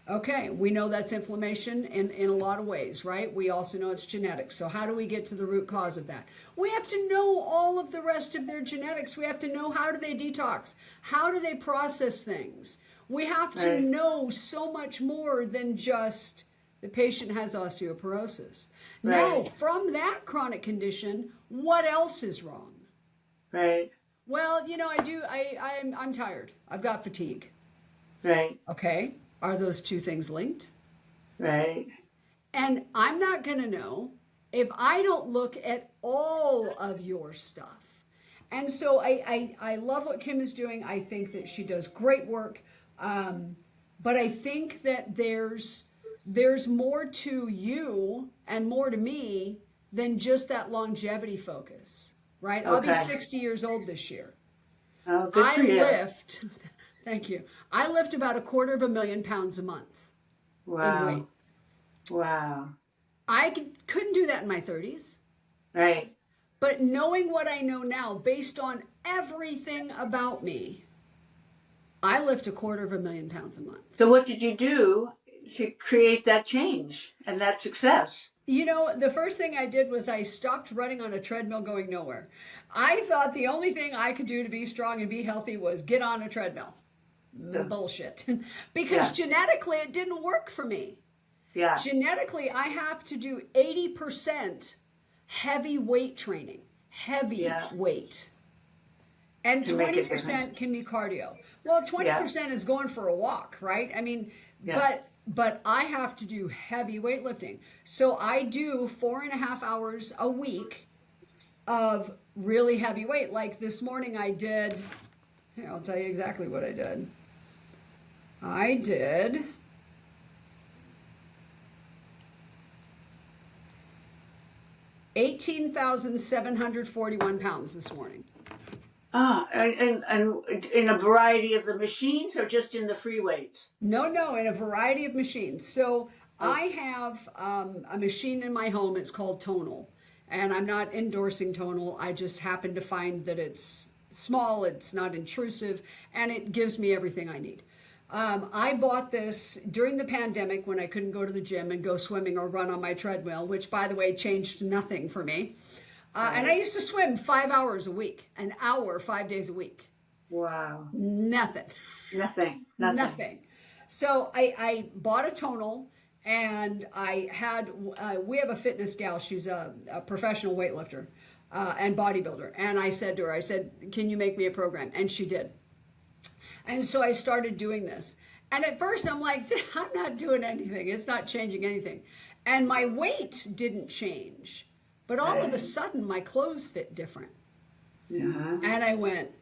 Okay, we know that's inflammation in a lot of ways, right? We also know it's genetic. So how do we get to the root cause of that? We have to know all of the rest of their genetics. We have to know, how do they detox? How do they process things? We have to know so much more than just the patient has osteoporosis. Now, from that chronic condition, what else is wrong? Well, I'm tired. I've got fatigue. Okay. Are those two things linked? And I'm not going to know if I don't look at all of your stuff. And so I love what Kim is doing. I think that she does great work. But I think that there's more to you and more to me than just that longevity focus. right? I'll be Okay. 60 years old this year. Oh, good I for you. lift, thank you. I lift about 250,000 pounds a month in weight. Wow. Wow. Couldn't do that in my 30s. Right. But knowing what I know now, based on everything about me, I lift 250,000 pounds a month. So what did you do to create that change and that success? You know, the first thing I did was I stopped running on a treadmill going nowhere. I thought the only thing I could do to be strong and be healthy was get on a treadmill. So, Bullshit. Because genetically it didn't work for me. yeah. Genetically, I have to do 80% heavy weight training. Heavy weight. And To make a 20% can be cardio. Well, 20% is going for a walk, right? I mean, but I have to do heavy weightlifting. So I do 4.5 hours a week of really heavy weight. Like this morning I did, here, I'll tell you exactly what I did. I did 18,741 pounds this morning. And in a variety of the machines or just in the free weights? No, in a variety of machines. So I have a machine in my home. It's called Tonal. And I'm not endorsing Tonal. I just happen to find that it's small, it's not intrusive, and it gives me everything I need. I bought this during the pandemic when I couldn't go to the gym and go swimming or run on my treadmill, which, by the way, changed nothing for me. And I used to swim 5 hours a week, an hour, 5 days a week. Wow. Nothing. Nothing. So I bought a Tonal, and I had, we have a fitness gal. She's a professional weightlifter and bodybuilder. And I said to her, can you make me a program? And she did. And so I started doing this. And at first I'm like, I'm not doing anything. It's not changing anything. And my weight didn't change. But all of a sudden my clothes fit different. Yeah. And I went,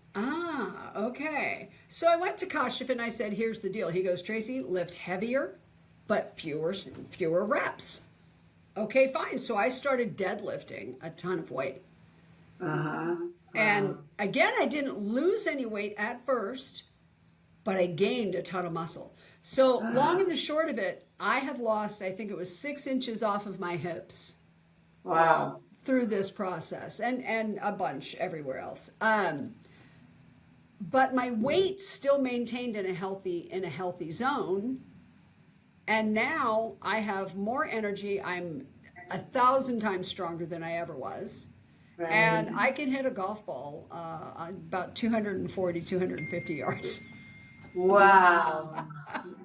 okay. So I went to Kashif and I said, here's the deal. He goes, Tracy, lift heavier, but fewer reps. Okay, fine. So I started deadlifting a ton of weight. And again, I didn't lose any weight at first, but I gained a ton of muscle. So long and the short of it, I have lost, I think it was 6 inches off of my hips. Wow. Through this process, and a bunch everywhere else. But my weight still maintained in a healthy zone. And now I have more energy. I'm 1,000 times stronger than I ever was. Right. And I can hit a golf ball about 240, 250 yards. Wow.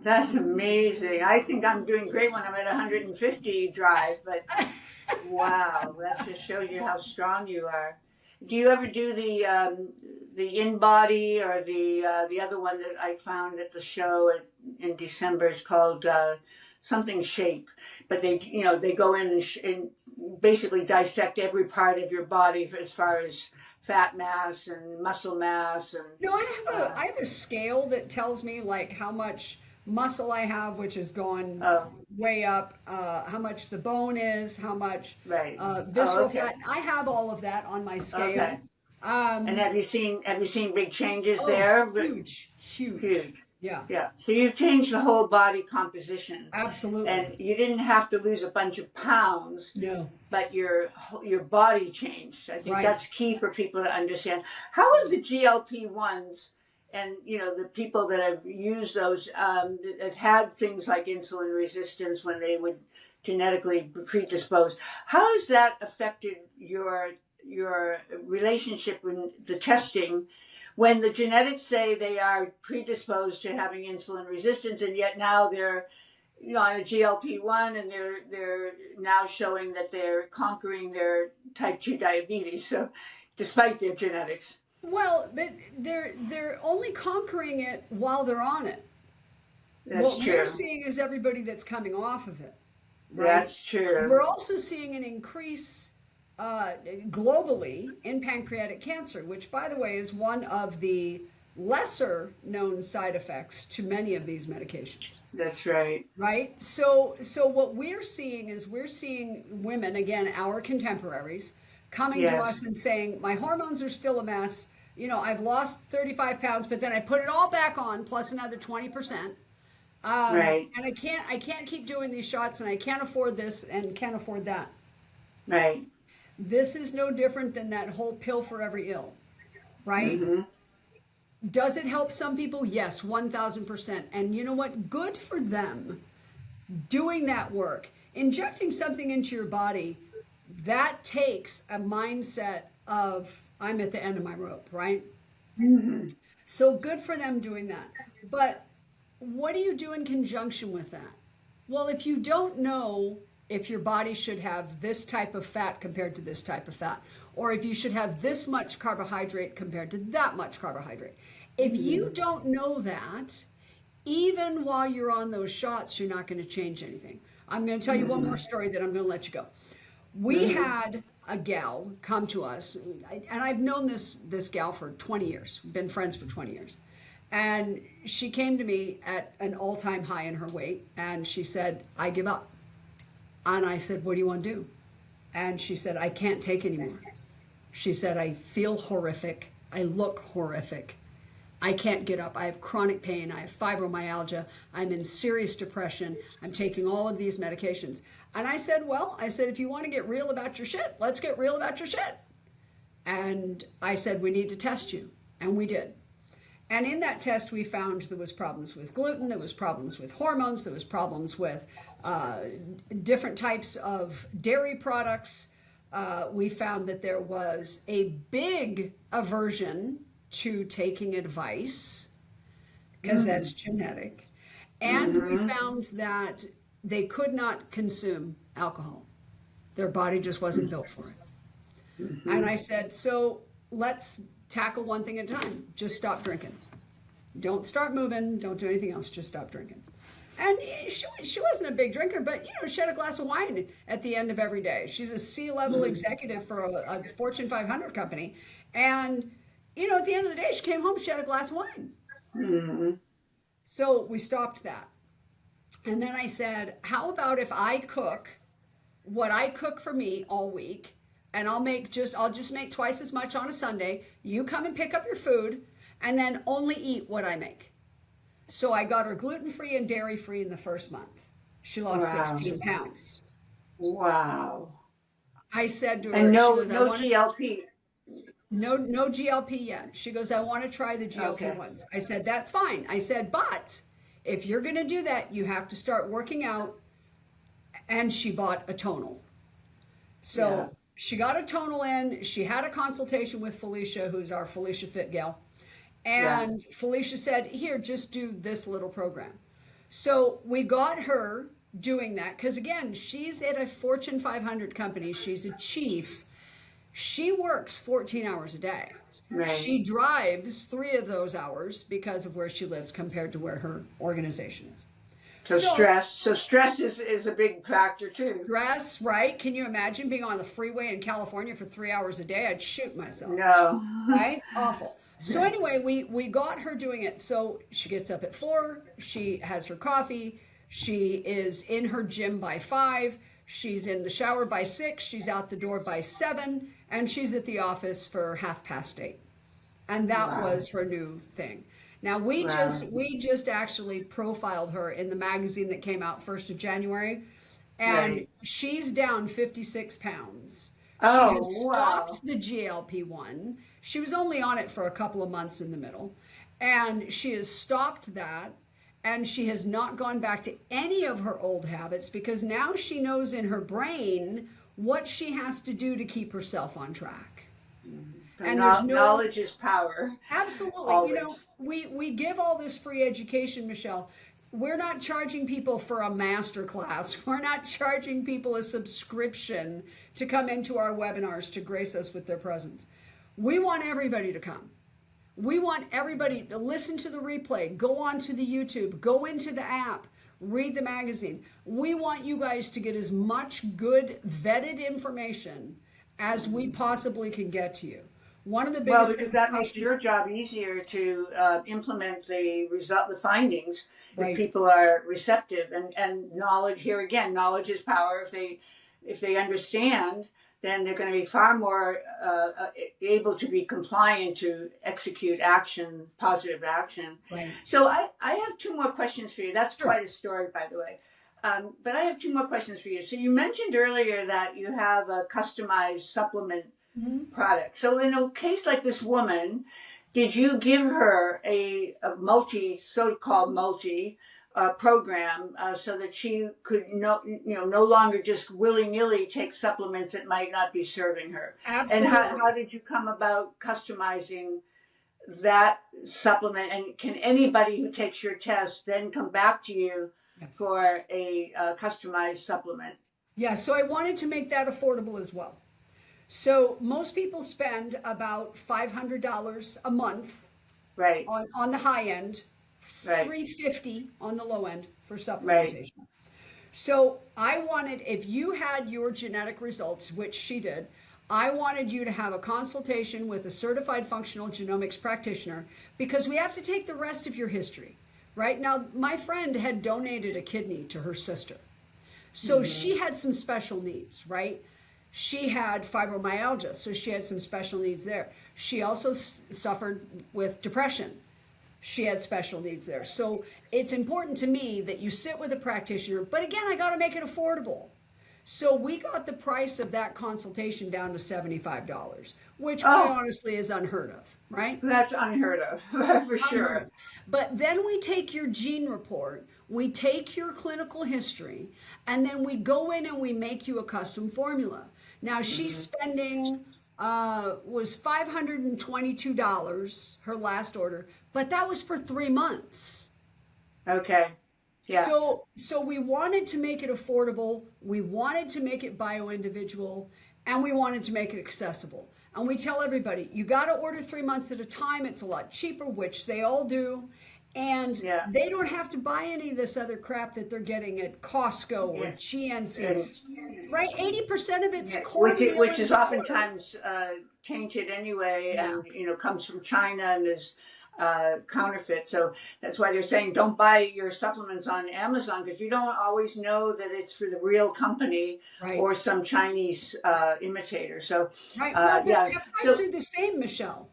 That's amazing. I think I'm doing great when I'm at 150 drive, but wow, that just shows you how strong you are. Do you ever do the in body or the other one that I found at the show in December is called something shape, but they go in and basically dissect every part of your body as far as fat mass and muscle mass and. No, I have a scale that tells me like how much muscle I have, which has gone way up, how much the bone is, how much visceral fat. I have all of that on my scale. Okay. And have you seen big changes there? Huge. Yeah. So you've changed the whole body composition. Absolutely. And you didn't have to lose a bunch of pounds. No. But your body changed. I think that's key for people to understand. How have the GLP-1s and the people that have used those that had things like insulin resistance when they would genetically predispose, how has that affected your relationship with the testing when the genetics say they are predisposed to having insulin resistance, and yet now they're on a GLP-1 and they're now showing that they're conquering their type 2 diabetes, so despite their genetics? Well, but they're only conquering it while they're on it. That's what true. we're seeing is everybody that's coming off of it. Right? That's true. We're also seeing an increase globally in pancreatic cancer, which, by the way, is one of the lesser known side effects to many of these medications. That's right. Right? So what we're seeing is women, again, our contemporaries, coming to us and saying, my hormones are still a mess. I've lost 35 pounds, but then I put it all back on, plus another 20%. Right. And I can't keep doing these shots, and I can't afford this and can't afford that. Right. This is no different than that whole pill for every ill, right? Mm-hmm. Does it help some people? Yes, 1,000%. And you know what? Good for them doing that work. Injecting something into your body, that takes a mindset of, I'm at the end of my rope, right? Mm-hmm. So good for them doing that. But what do you do in conjunction with that? Well, if you don't know if your body should have this type of fat compared to this type of fat, or if you should have this much carbohydrate compared to that much carbohydrate, if you don't know that, even while you're on those shots, you're not going to change anything. I'm going to tell you one more story, that I'm going to let you go. We had a gal come to us, and I've known this gal for 20 years, been friends for 20 years. And she came to me at an all-time high in her weight, and she said, I give up. And I said, what do you want to do? And she said, I can't take anymore. She said, I feel horrific. I look horrific. I can't get up. I have chronic pain. I have fibromyalgia. I'm in serious depression. I'm taking all of these medications. And I said, if you want to get real about your shit, let's get real about your shit. And I said, we need to test you. And we did. And in that test, we found there was problems with gluten, there was problems with hormones, there was problems with different types of dairy products. We found that there was a big aversion to taking advice, because that's genetic. And we found that they could not consume alcohol. Their body just wasn't built for it. And I said, so let's tackle one thing at a time. Just stop drinking. Don't start moving. Don't do anything else. Just stop drinking. And she wasn't a big drinker, but she had a glass of wine at the end of every day. She's a C-level executive for a Fortune 500 company. And, at the end of the day, she came home, she had a glass of wine. Mm-hmm. So we stopped that. And then I said, how about if I cook what I cook for me all week, and I'll just make twice as much on a Sunday. You come and pick up your food, and then only eat what I make. So I got her gluten-free and dairy-free in the first month. She lost 16 pounds. Wow. I said to her, and no GLP. GLP. No GLP yet. She goes, I want to try the GLP ones. I said, that's fine. I said, but if you're going to do that, you have to start working out. And she bought a tonal. So she got a tonal in. She had a consultation with Felicia, who's our Felicia Fit gal. And Felicia said, here, just do this little program. So we got her doing that because, again, she's at a Fortune 500 company. She's a chief. She works 14 hours a day. Right. She drives 3 of those hours because of where she lives compared to where her organization is. So stress is a big factor too. Stress, right? Can you imagine being on the freeway in California for 3 hours a day? I'd shoot myself. No. Right? Awful. So anyway, we got her doing it. So she gets up at 4. She has her coffee. She is in her gym by 5. She's in the shower by 6. She's out the door by 7. And she's at the office for 8:30. And that was her new thing. Now we just actually profiled her in the magazine that came out 1st of January, and she's down 56 pounds. She has stopped the GLP-1. She was only on it for a couple of months in the middle, and she has stopped that, and she has not gone back to any of her old habits because now she knows in her brain what she has to do to keep herself on track. And there's knowledge is power. Absolutely. Always. We give all this free education, Michele. We're not charging people for a master class. We're not charging people a subscription to come into our webinars to grace us with their presence. We want everybody to come. We want everybody to listen to the replay, go onto the YouTube, go into the app, read the magazine. We want you guys to get as much good vetted information as we possibly can get to you. One of the biggest because that makes your job easier to implement the findings if people are receptive and knowledge. Here again, knowledge is power. If they if they understand, then they're going to be far more able to be compliant to execute action, positive action. Right. So I have two more questions for you. That's Sure. quite a story, by the way. But I have two more questions for you. So you mentioned earlier that you have a customized supplement product. So in a case like this woman, did you give her a so-called multi program so that she could no longer just willy-nilly take supplements that might not be serving her? Absolutely. And how did you come about customizing that supplement? And can anybody who takes your test then come back to you for a customized supplement? Yeah, so I wanted to make that affordable as well. So most people spend about $500 a month, right, on the high end, right, $350 on the low end for supplementation. Right. So I wanted, if you had your genetic results, which she did, I wanted you to have a consultation with a certified functional genomics practitioner, because we have to take the rest of your history. Right now, my friend had donated a kidney to her sister. So she had some special needs, right? She had fibromyalgia, so she had some special needs there. She also suffered with depression. She had special needs there. So it's important to me that you sit with a practitioner, but again, I got to make it affordable. So we got the price of that consultation down to $75, which quite honestly is unheard of, right? That's unheard of, for sure. But then we take your gene report, we take your clinical history, and then we go in and we make you a custom formula. Now she's spending, was $522, her last order, but that was for 3 months. Okay. Yeah. So we wanted to make it affordable, we wanted to make it bio-individual, and we wanted to make it accessible. And we tell everybody, you got to order 3 months at a time. It's a lot cheaper, which they all do. And they don't have to buy any of this other crap that they're getting at Costco or GNC. Right? 80% of it's corn. Which is oftentimes tainted anyway, and comes from China and is counterfeit. So that's why they're saying don't buy your supplements on Amazon, because you don't always know that it's for the real company or some Chinese imitator. So well, the peptides are the same, Michele.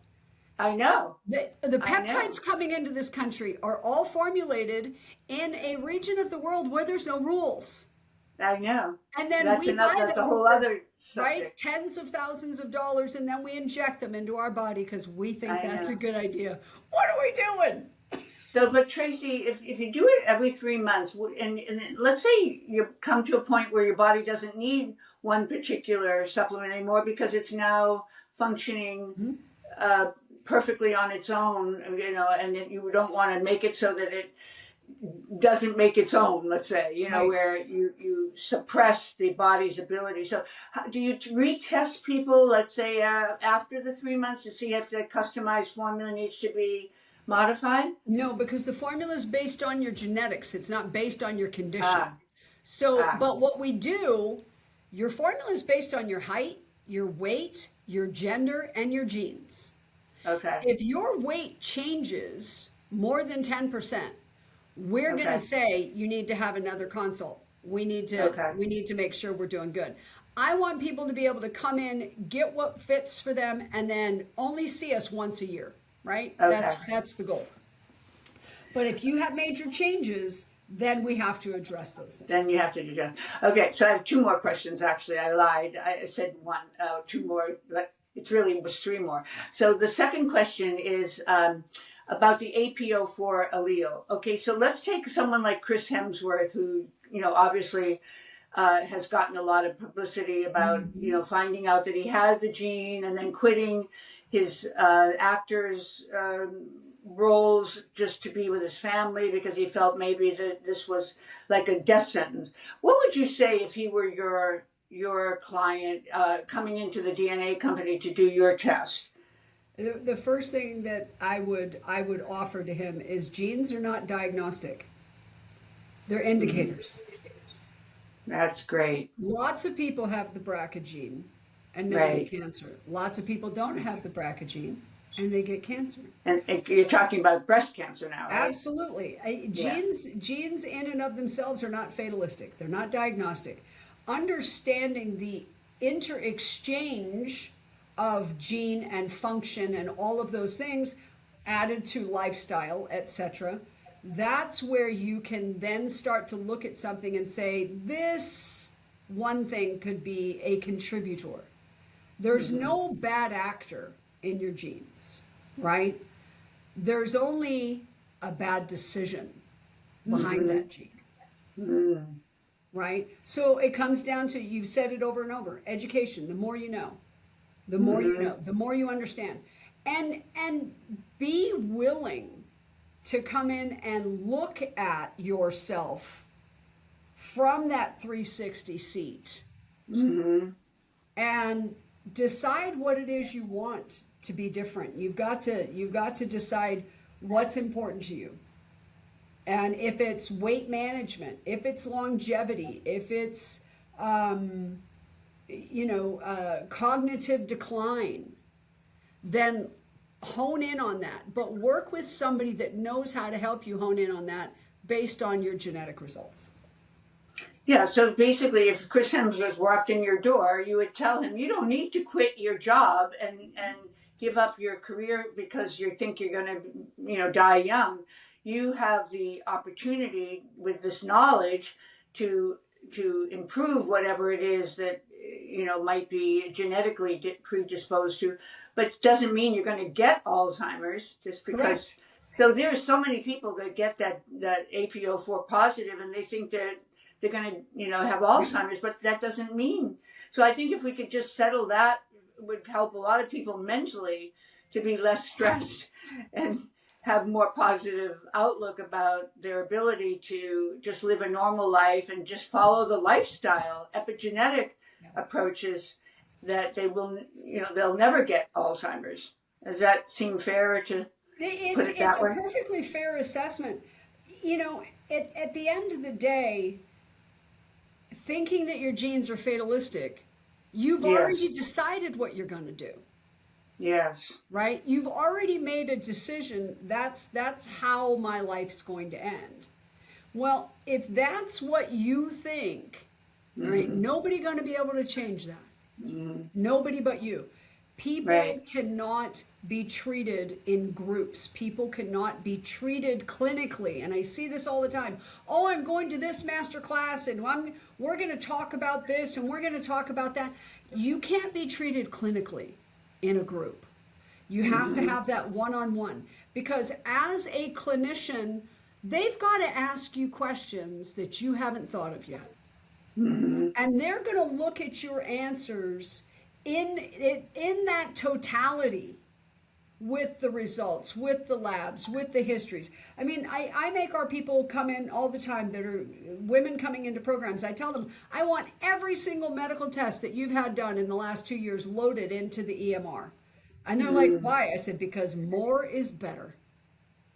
I know. The peptides coming into this country are all formulated in a region of the world where there's no rules. I know. And then that's a whole other subject. Right? Tens of thousands of dollars, and then we inject them into our body because we think that's a good idea. What are we doing? So, but Tracy, if you do it every 3 months, and let's say you come to a point where your body doesn't need one particular supplement anymore because it's now functioning perfectly on its own, and then you don't want to make it so that it doesn't make its own, let's say, where you suppress the body's ability. So do you retest people, let's say, after the 3 months to see if the customized formula needs to be modified? No, because the formula is based on your genetics. It's not based on your condition. But what we do, your formula is based on your height, your weight, your gender, and your genes. Okay. If your weight changes more than 10%, we're going to say you need to have another consult. We need to make sure we're doing good. I want people to be able to come in, get what fits for them, and then only see us once a year, right? Okay. That's the goal. But if you have major changes, then we have to address those things. Then you have to address. Okay, so I have two more questions, actually. I lied. I said one, two more, but it really was three more. So the second question is about the APO4 allele. Okay, so let's take someone like Chris Hemsworth, who, obviously has gotten a lot of publicity about, finding out that he has the gene and then quitting his actor's roles just to be with his family because he felt maybe that this was like a death sentence. What would you say if he were your client coming into the DNA company to do your test? The first thing that I would offer to him is genes are not diagnostic. They're indicators. That's great. Lots of people have the BRCA gene and never get cancer. Lots of people don't have the BRCA gene and they get cancer. And you're talking about breast cancer now, right? Absolutely. Genes in and of themselves are not fatalistic. They're not diagnostic. understanding the inter-exchange of gene and function and all of those things added to lifestyle, etc., that's where you can then start to look at something and say, this one thing could be a contributor. There's no bad actor in your genes, right? There's only a bad decision behind that gene, right? So it comes down to, you've said it over and over, education. The more you know, the more you know, the more you understand. And be willing to come in and look at yourself from that 360 seat and decide what it is you want to be different. You've got to decide what's important to you. And if it's weight management, if it's longevity, if it's cognitive decline, then hone in on that. But work with somebody that knows how to help you hone in on that based on your genetic results. Yeah, so basically, if Chris Hemsworth walked in your door, you would tell him, you don't need to quit your job and give up your career because you think you're going to, die young. You have the opportunity with this knowledge to improve whatever it is that, might be genetically predisposed to, but it doesn't mean you're going to get Alzheimer's just because. Correct. So there's so many people that get that APO4 positive and they think that they're going to, have Alzheimer's, but that doesn't mean. So I think if we could just settle that, it would help a lot of people mentally to be less stressed and have more positive outlook about their ability to just live a normal life and just follow the lifestyle, epigenetic approaches that they will, they'll never get Alzheimer's. Does that seem fair to put it that way? It's a perfectly fair assessment. At the end of the day, thinking that your genes are fatalistic, you've already decided what you're going to do. Yes. Right? You've already made a decision. That's how my life's going to end. Well, if that's what you think, right, nobody going to be able to change that. Nobody but you. People cannot be treated in groups. People cannot be treated clinically. And I see this all the time. Oh, I'm going to this master class and we're going to talk about this and we're going to talk about that. You can't be treated clinically in a group. You have to have that one-on-one, because as a clinician, they've got to ask you questions that you haven't thought of yet. And they're going to look at your answers in that totality, with the results, with the labs, with the histories. I mean, I make our people come in all the time that are women coming into programs. I tell them, I want every single medical test that you've had done in the last 2 years loaded into the EMR. And they're like, why? I said, because more is better.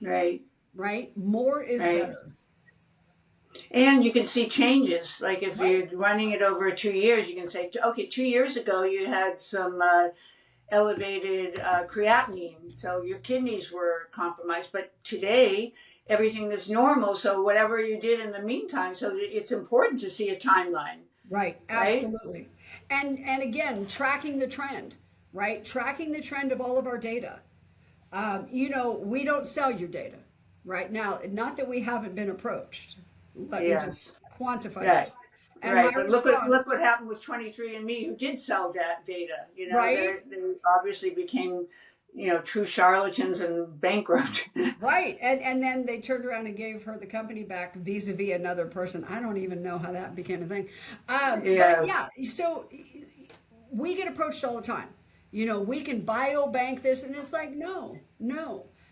Right. Right? More is better. And you can see changes. Like if you're running it over 2 years, you can say, okay, 2 years ago you had some elevated creatinine, so your kidneys were compromised. But today, everything is normal. So whatever you did in the meantime, so it's important to see a timeline. Right, absolutely. Right? And again, tracking the trend, right? Tracking the trend of all of our data. We don't sell your data right now. Not that we haven't been approached. Let me just quantify that. And but look what happened with 23andMe, who did sell that data. They obviously became, true charlatans and bankrupt. Right, and then they turned around and gave her the company back vis-a-vis another person. I don't even know how that became a thing. So we get approached all the time. We can biobank this, and it's like, no.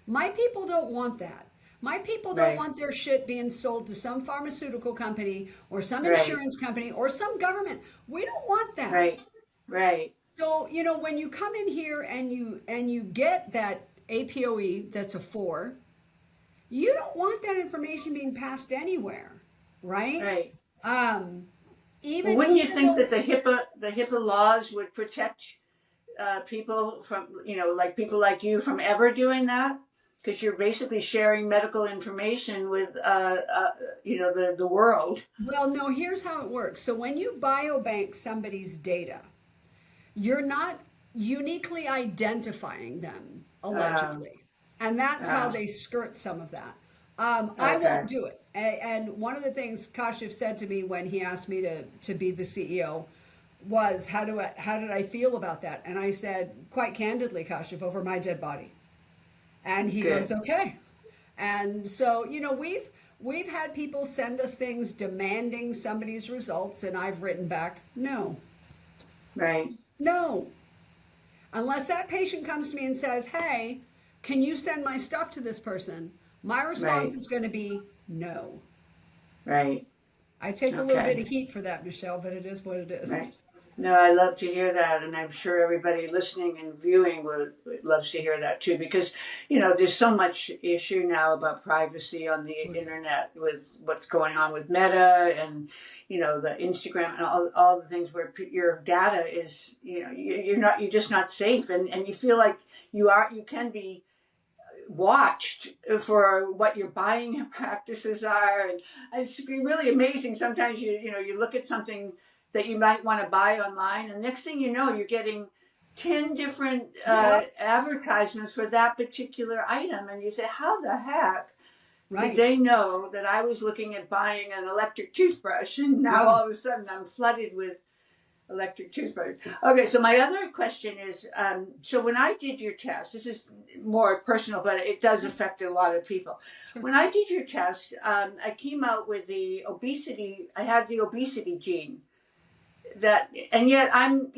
My people don't want that. My people don't want their shit being sold to some pharmaceutical company or some insurance company or some government. We don't want that. Right. So, when you come in here and you get that APOE that's a 4, you don't want that information being passed anywhere, right? Wouldn't you think that the HIPAA laws would protect people from, like people like you from ever doing that? because you're basically sharing medical information with, the world. Well, no, here's how it works. So when you biobank somebody's data, you're not uniquely identifying them, allegedly. And that's how they skirt some of that. I Okay. won't do it. And one of the things Kashif said to me when he asked me to be the CEO was, how did I feel about that? And I said, quite candidly, Kashif, over my dead body. And he Good. goes, okay. And so, we've had people send us things demanding somebody's results, and I've written back, no. Right. No. Unless that patient comes to me and says, hey, can you send my stuff to this person? My response Right. is going to be no. Right. I take a little Okay. bit of heat for that, Michele, but it is what it is. Right. No, I love to hear that, and I'm sure everybody listening and viewing loves to hear that too, because there's so much issue now about privacy on the internet with what's going on with Meta and the Instagram and all the things where your data is you're just not safe, and you feel like you can be watched for what your buying practices are, and it's really amazing. Sometimes you look at something that you might want to buy online, and next thing you know, you're getting 10 different advertisements for that particular item, and you say, how the heck did they know that I was looking at buying an electric toothbrush, and now all of a sudden I'm flooded with electric toothbrush. Okay, so my other question is, so when I did your test, this is more personal, but it does affect a lot of people. Sure. When I did your test, I came out with the obesity. I had the obesity gene. And yet I'm,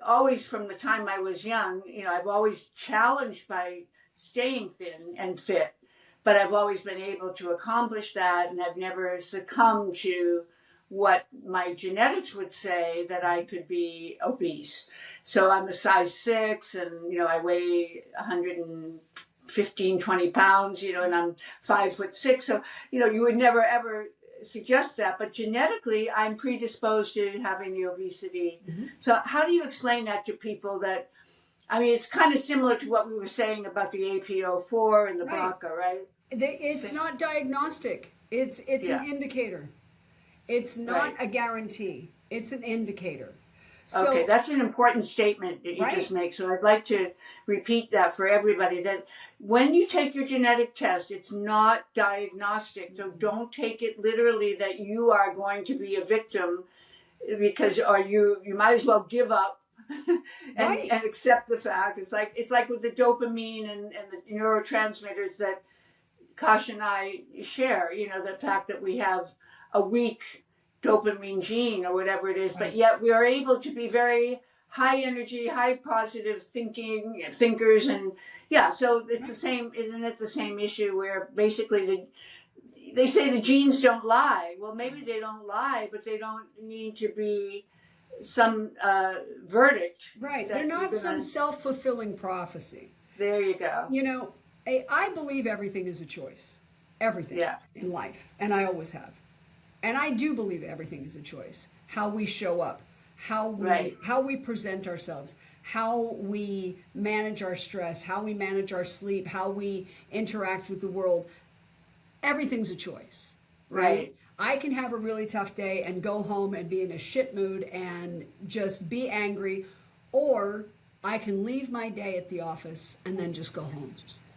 always from the time I was young, I've always challenged by staying thin and fit, but I've always been able to accomplish that, and I've never succumbed to what my genetics would say that I could be obese. So I'm a size 6, and I weigh 115, 20 pounds, and I'm 5'6". So you would never ever suggest that, but genetically I'm predisposed to having the obesity. Mm-hmm. So how do you explain that to people? That, I mean, it's kind of similar to what we were saying about the APO4 and the BRCA, right? It's not diagnostic. It's an indicator. It's not a guarantee. It's an indicator. So, okay, that's an important statement that you just make. So I'd like to repeat that for everybody, that when you take your genetic test, it's not diagnostic. So don't take it literally that you are going to be a victim, because you might as well give up and accept the fact. It's like with the dopamine and the neurotransmitters that Kash and I share, the fact that we have a weak dopamine gene or whatever it is, but yet we are able to be very high energy, high positive thinkers, and so it's the same, isn't it? The same issue where basically they say the genes don't lie. Well, maybe they don't lie, but they don't need to be some verdict. Right, they're not some self-fulfilling prophecy. There you go. I believe everything is a choice. Everything in life, and I always have. And I do believe everything is a choice. How we show up, how we present ourselves, how we manage our stress, how we manage our sleep, how we interact with the world. Everything's a choice, right? I can have a really tough day and go home and be in a shit mood and just be angry, or I can leave my day at the office and then just go home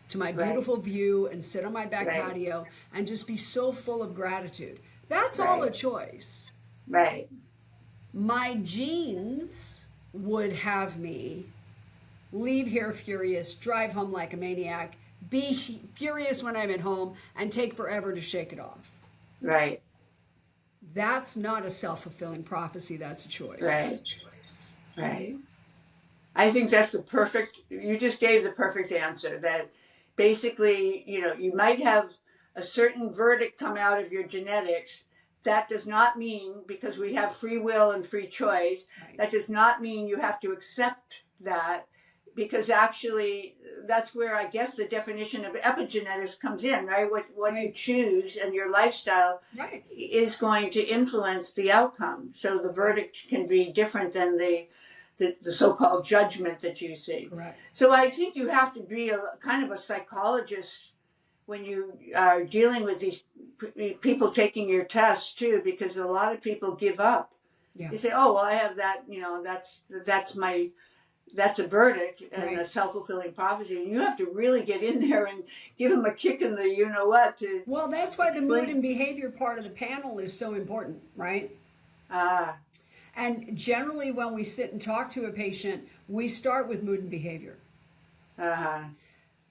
to my beautiful view and sit on my back patio and just be so full of gratitude. That's all a choice. Right. My genes would have me leave here furious, drive home like a maniac, be furious when I'm at home, and take forever to shake it off. Right. That's not a self-fulfilling prophecy. That's a choice. Right. I think that's you just gave the perfect answer, that basically, you might have a certain verdict come out of your genetics. That does not mean, because we have free will and free choice, that does not mean you have to accept that, because actually that's where I guess the definition of epigenetics comes in, right? What you choose and your lifestyle is going to influence the outcome. So the verdict can be different than the the so-called judgment that you see. Correct. So I think you have to be a kind of a psychologist when you are dealing with these people taking your tests too, because a lot of people give up. Yeah. They say, "Oh, well, I have that. You know, that's a verdict and Right. a self-fulfilling prophecy." And you have to really get in there and give them a kick in the you know what to. Well, that's why the mood explain. and behavior part of the panel is so important, right? Ah, And generally, when we sit and talk to a patient, we start with mood and behavior uh-huh.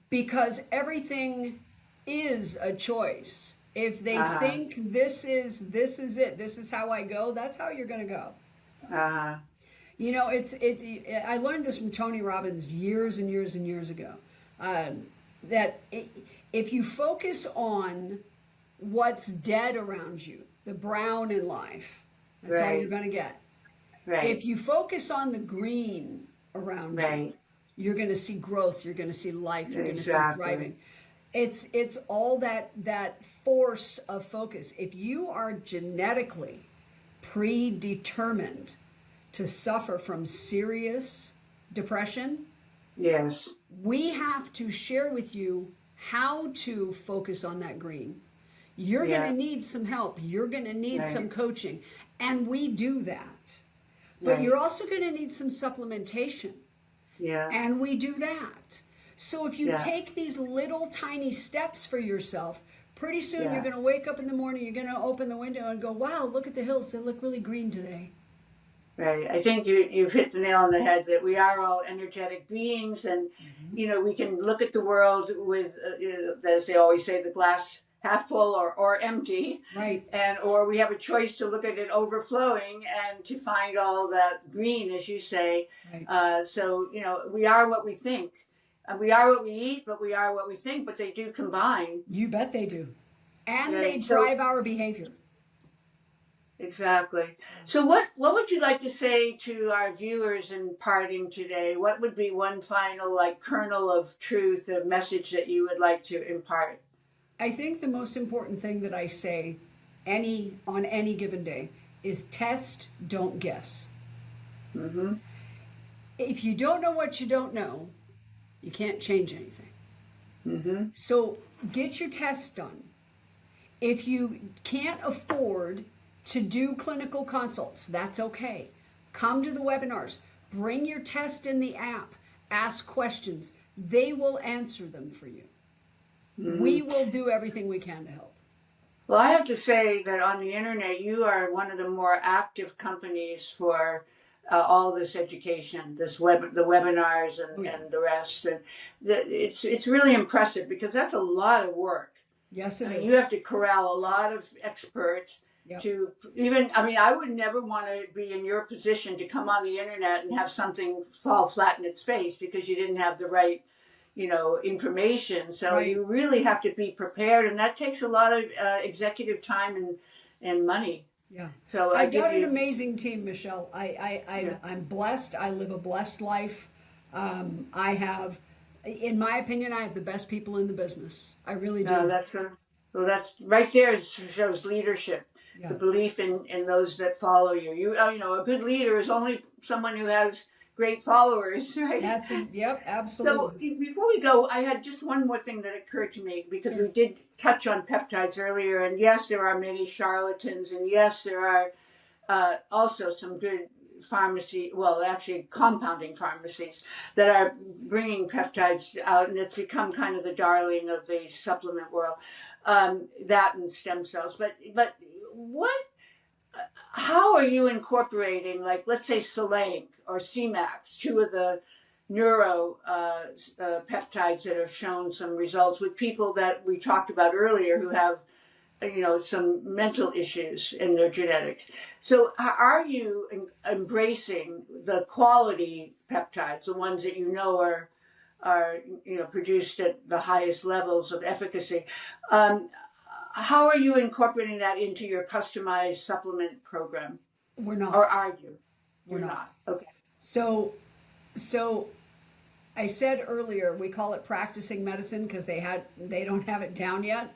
because everything is a choice. If they think this is it, this is how I go, that's how you're going to go. Uh-huh. You know, I learned this from Tony Robbins years and years and years ago. If you focus on what's dead around you, the brown in life, that's all Right. you're going to get. Right. If you focus on the green around you, Right. you're going to see growth. You're going to see life. You're going to see Exactly. thriving. It's all that force of focus. If you are genetically predetermined to suffer from serious depression, Yes. we have to share with you how to focus on that green. You're Yeah. going to need some help. You're going to need Right. some coaching. And we do that. But Right. you're also going to need some supplementation. Yeah. And we do that. So if you Yeah. take these little tiny steps for yourself, pretty soon Yeah. you're going to wake up in the morning, you're going to open the window and go, wow, look at the hills. They look really green today. Right. I think you've hit the nail on the head that we are all energetic beings, and you know we can look at the world with, as they always say, the glass half full or empty, Right. or we have a choice to look at it overflowing and to find all that green, as you say. Right. So you know we are what we think, and we are what we eat, but we are what we think. But they do combine. You bet they do. And Yeah, they so- drive our behavior. Exactly. So what would you like to say to our viewers in parting today? What would be one final like kernel of truth, a message that you would like to impart? I think the most important thing that I say on any given day is test, don't guess. Mm-hmm. If you don't know what you don't know, you can't change anything. Mm-hmm. So get your tests done. If you can't afford to do clinical consults, that's okay. Come to the webinars. Bring your test in the app. Ask questions. They will answer them for you. Mm-hmm. We will do everything we can to help. Well, I have to say that on the internet, you are one of the more active companies for all this education, the webinars and the rest. And it's really impressive because that's a lot of work. Yes, it is. You have to corral a lot of experts. Yep. To even, I would never want to be in your position to come on the internet and have something fall flat in its face because you didn't have the right, information. So Right. you really have to be prepared, and that takes a lot of executive time and money. Yeah. So I've got an amazing team, Michele. Yeah. I'm blessed. I live a blessed life. I have, in my opinion, I have the best people in the business. I really do. That's right there. It shows leadership. Yeah. The belief in those that follow you. A good leader is only someone who has great followers, right? Yep, absolutely. So before we go, I had just one more thing that occurred to me because we did touch on peptides earlier, and yes, there are many charlatans, and yes, there are also some good compounding pharmacies that are bringing peptides out, and it's become kind of the darling of the supplement world. That and stem cells, but how are you incorporating, like, let's say Selenium or CMAX, two of the neuro peptides that have shown some results with people that we talked about earlier who have, some mental issues in their genetics. So are you embracing the quality peptides, the ones that are produced at the highest levels of efficacy? How are you incorporating that into your customized supplement program? We're not. Or are you? We're not. Okay. So I said earlier, we call it practicing medicine because they don't have it down yet.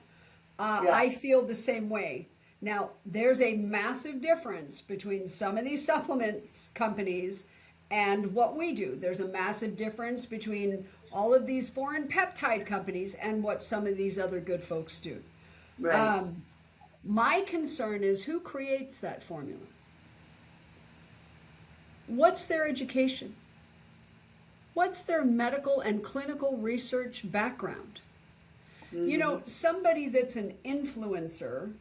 Yeah. I feel the same way. Now, there's a massive difference between some of these supplements companies and what we do. There's a massive difference between all of these foreign peptide companies and what some of these other good folks do. Right. My concern is who creates that formula? What's their education? What's their medical and clinical research background? You know, somebody that's an influencer.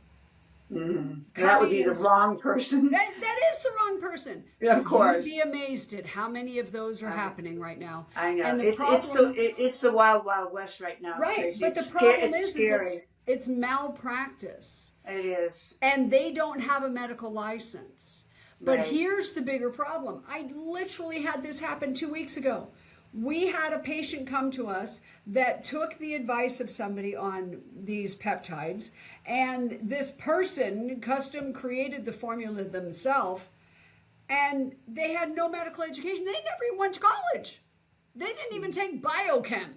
That would be the wrong person. That is the wrong person. Yeah, of course. You'd be amazed at how many of those are happening right now. I know. And It's the wild, wild west right now. Right, Tracy. but It's the problem scary. is it's malpractice. It is. And they don't have a medical license. But Right. here's the bigger problem. I literally had this happen 2 weeks ago. We had a patient come to us that took the advice of somebody on these peptides, and this person custom created the formula themselves, and they had no medical education. They never even went to college. They didn't even take biochem.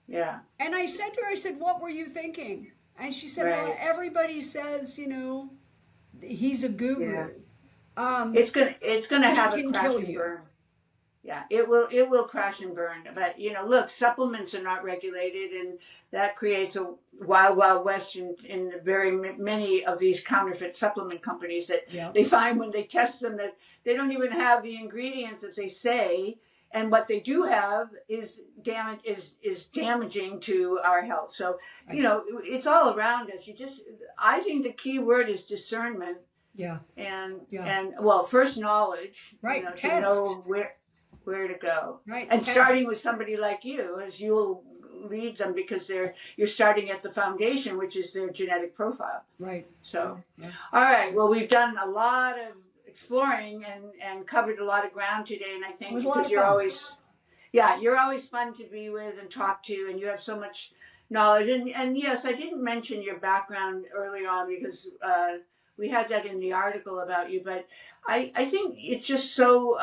Yeah. And I said to her, I said, what were you thinking? And she said, Right. well, everybody says, you know, he's a guru. Yeah. It's gonna have a can crash kill and you. burn. Yeah, it will crash and burn. But you know, look, supplements are not regulated, and that creates a wild, wild west in the very many of these counterfeit supplement companies that they find when they test them that they don't even have the ingredients that they say, and what they do have is damaging to our health. So you know, it's all around us. I think the key word is discernment. Yeah. And well, first knowledge. Right. You know, Test. to know where to go. Right. And Test. starting with somebody like you, as you'll lead them, because you're starting at the foundation, which is their genetic profile. Right. So, all right. Well, we've done a lot of exploring and covered a lot of ground today, and I think because you're always fun to be with and talk to, and you have so much knowledge. And yes, I didn't mention your background early on because we had that in the article about you, but I think it's just so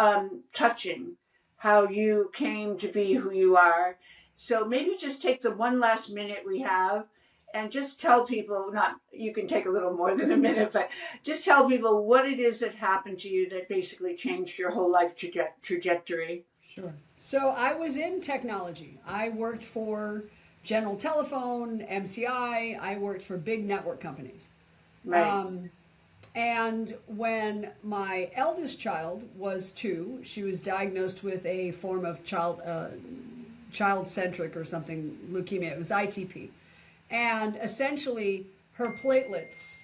touching how you came to be who you are. So maybe just take the one last minute we have and just tell people, you can take a little more than a minute, but just tell people what it is that happened to you that basically changed your whole life trajectory. Sure. So I was in technology. I worked for General Telephone, MCI. I worked for big network companies. Right. And when my eldest child was 2, she was diagnosed with a form of child-centric or something, leukemia. It was ITP. And essentially, her platelets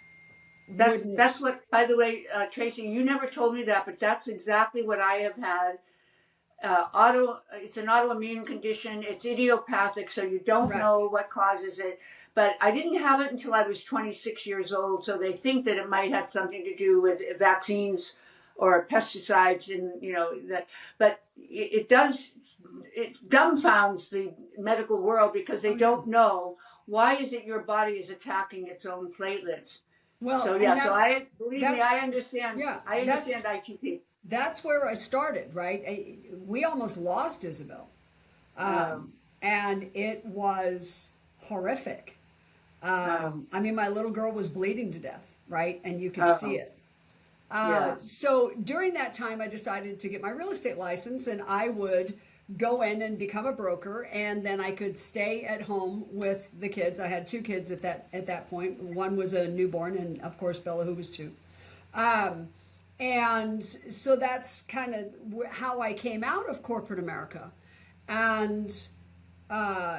wouldn't... That's what, by the way, Tracy, you never told me that, but that's exactly what I have had. It's an autoimmune condition. It's idiopathic, so you don't know what causes it. But I didn't have it until I was 26 years old, so they think that it might have something to do with vaccines or pesticides, and that. But it dumbfounds the medical world because they don't know why is it your body is attacking its own platelets. Well, so I understand. Yeah, I understand ITP. That's where I started, right? We almost lost Isabel. And it was horrific. I mean, my little girl was bleeding to death, right? And you could see it. So during that time, I decided to get my real estate license, and I would go in and become a broker, and then I could stay at home with the kids. I had 2 kids at that point. One was a newborn, and of course, Bella, who was 2. And so that's kind of how I came out of corporate America. And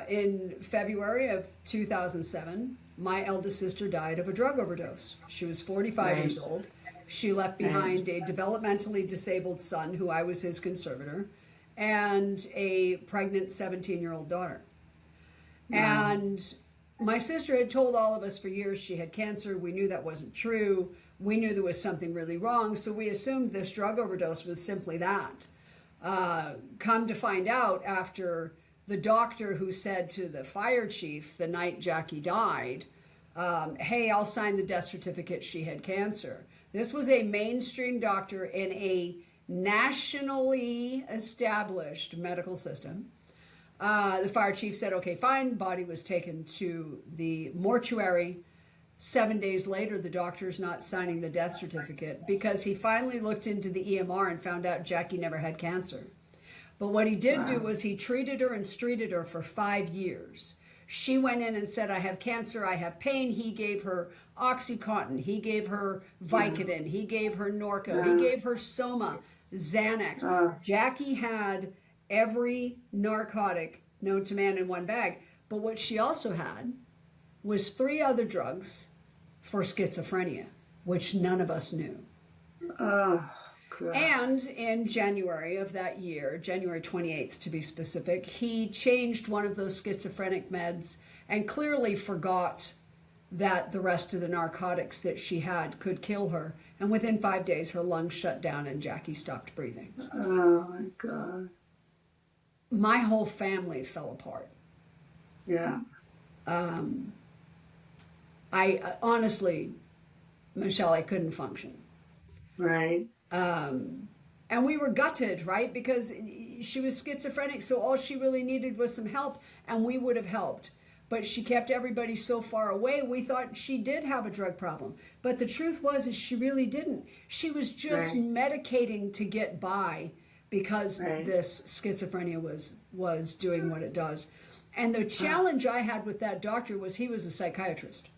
in February of 2007, my eldest sister died of a drug overdose. She was 45 years old. She left behind a developmentally disabled son, who I was his conservator, and a pregnant 17-year-old daughter. And my sister had told all of us for years she had cancer. We knew that wasn't true. We knew there was something really wrong, so we assumed this drug overdose was simply that. Come to find out, after the doctor who said to the fire chief the night Jackie died, hey, I'll sign the death certificate, she had cancer. This was a mainstream doctor in a nationally established medical system. The fire chief said, okay, fine. Body was taken to the mortuary. 7 days later, the doctor's not signing the death certificate because he finally looked into the EMR and found out Jackie never had cancer. But what he did do was he treated her and treated her for 5 years. She went in and said, I have cancer, I have pain. He gave her Oxycontin, he gave her Vicodin, he gave her Norco, he gave her Soma, Xanax. Jackie had every narcotic known to man in one bag. But what she also had was 3 other drugs for schizophrenia, which none of us knew. Oh, God. And in January of that year, January 28th to be specific, he changed one of those schizophrenic meds and clearly forgot that the rest of the narcotics that she had could kill her. And within 5 days, her lungs shut down and Jackie stopped breathing. Oh, my God. My whole family fell apart. Yeah. I honestly, Michele, I couldn't function. Right. And we were gutted, right? Because she was schizophrenic, so all she really needed was some help, and we would have helped. But she kept everybody so far away, we thought she did have a drug problem. But the truth was, is she really didn't. She was just medicating to get by because this schizophrenia was doing what it does. And the challenge I had with that doctor was he was a psychiatrist.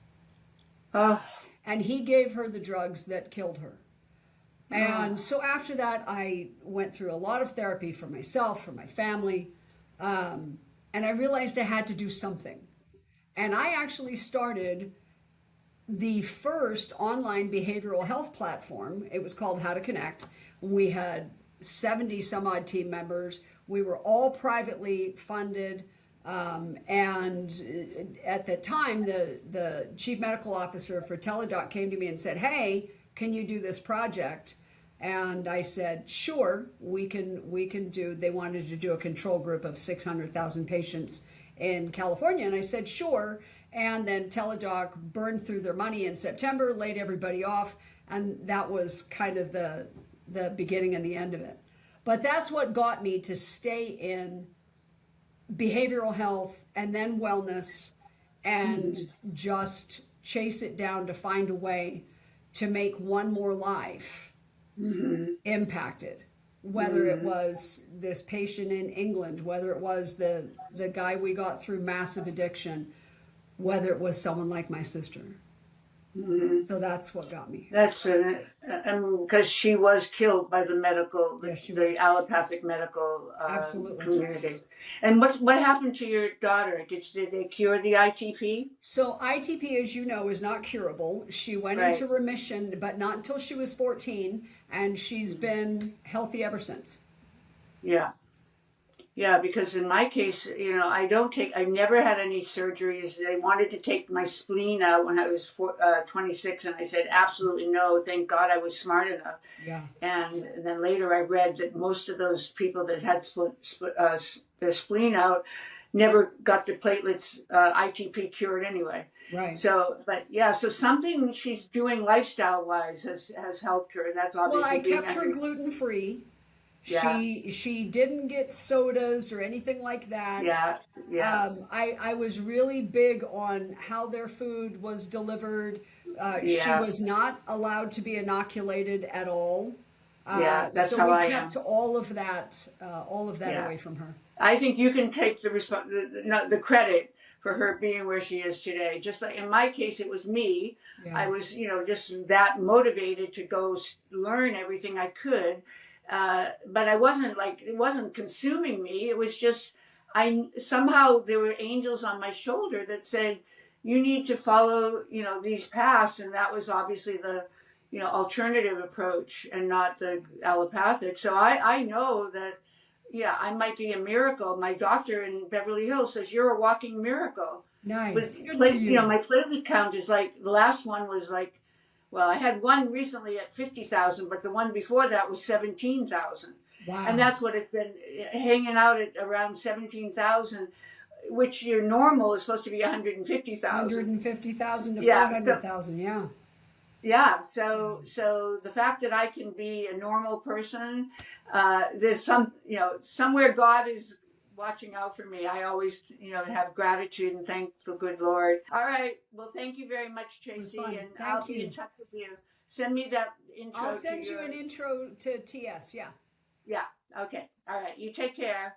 And he gave her the drugs that killed her. And so after that, I went through a lot of therapy for myself, for my family, and I realized I had to do something. And I actually started the first online behavioral health platform. It was called How to Connect. We had 70 some odd team members. We were all privately funded. And at the time, the chief medical officer for Teladoc came to me and said, hey, can you do this project? And I said, sure, we can do. They wanted to do a control group of 600,000 patients in California. And I said, sure. And then Teladoc burned through their money in September, laid everybody off. And that was kind of the beginning and the end of it. But that's what got me to stay in behavioral health and then wellness and just chase it down to find a way to make one more life impacted. Whether it was this patient in England, whether it was the guy we got through massive addiction, whether it was someone like my sister. So that's what got me. That's because she was killed by the medical, the allopathic medical community. And what happened to your daughter? Did they cure the ITP? So ITP, as you know, is not curable. She went into remission, but not until she was 14, and she's been healthy ever since. Yeah. Yeah, because in my case, I never had any surgeries. They wanted to take my spleen out when I was 26, and I said, absolutely no, thank God I was smart enough. Yeah. And then later I read that most of those people that had their spleen out never got the platelets ITP cured anyway. Right. So something she's doing lifestyle-wise has helped her. That's obviously. Well, I kept her gluten-free. Yeah. She didn't get sodas or anything like that. Yeah. I was really big on how their food was delivered. She was not allowed to be inoculated at all. That's so how we I kept am. all of that away from her. I think you can take the credit for her being where she is today. Just like in my case, it was me. Yeah. I was, just that motivated to go learn everything I could. But I wasn't it wasn't consuming me. It was just, somehow there were angels on my shoulder that said, you need to follow, these paths. And that was obviously the, alternative approach and not the allopathic. So I know that, I might be a miracle. My doctor in Beverly Hills says, you're a walking miracle. Nice. Good for you. My platelet count is the last one was well, I had one recently at 50,000, but the one before that was 17,000. Wow. And that's what it's been hanging out at around 17,000, which your normal is supposed to be 150,000. 150,000 to 400,000, yeah. Yeah, so the fact that I can be a normal person, there's somewhere God watching out for me. I always, have gratitude and thank the good Lord. All right. Well, thank you very much, Tracy, and I'll be in touch with you. Send me that intro. I'll send you an intro to TS. Yeah. Yeah. Okay. All right. You take care.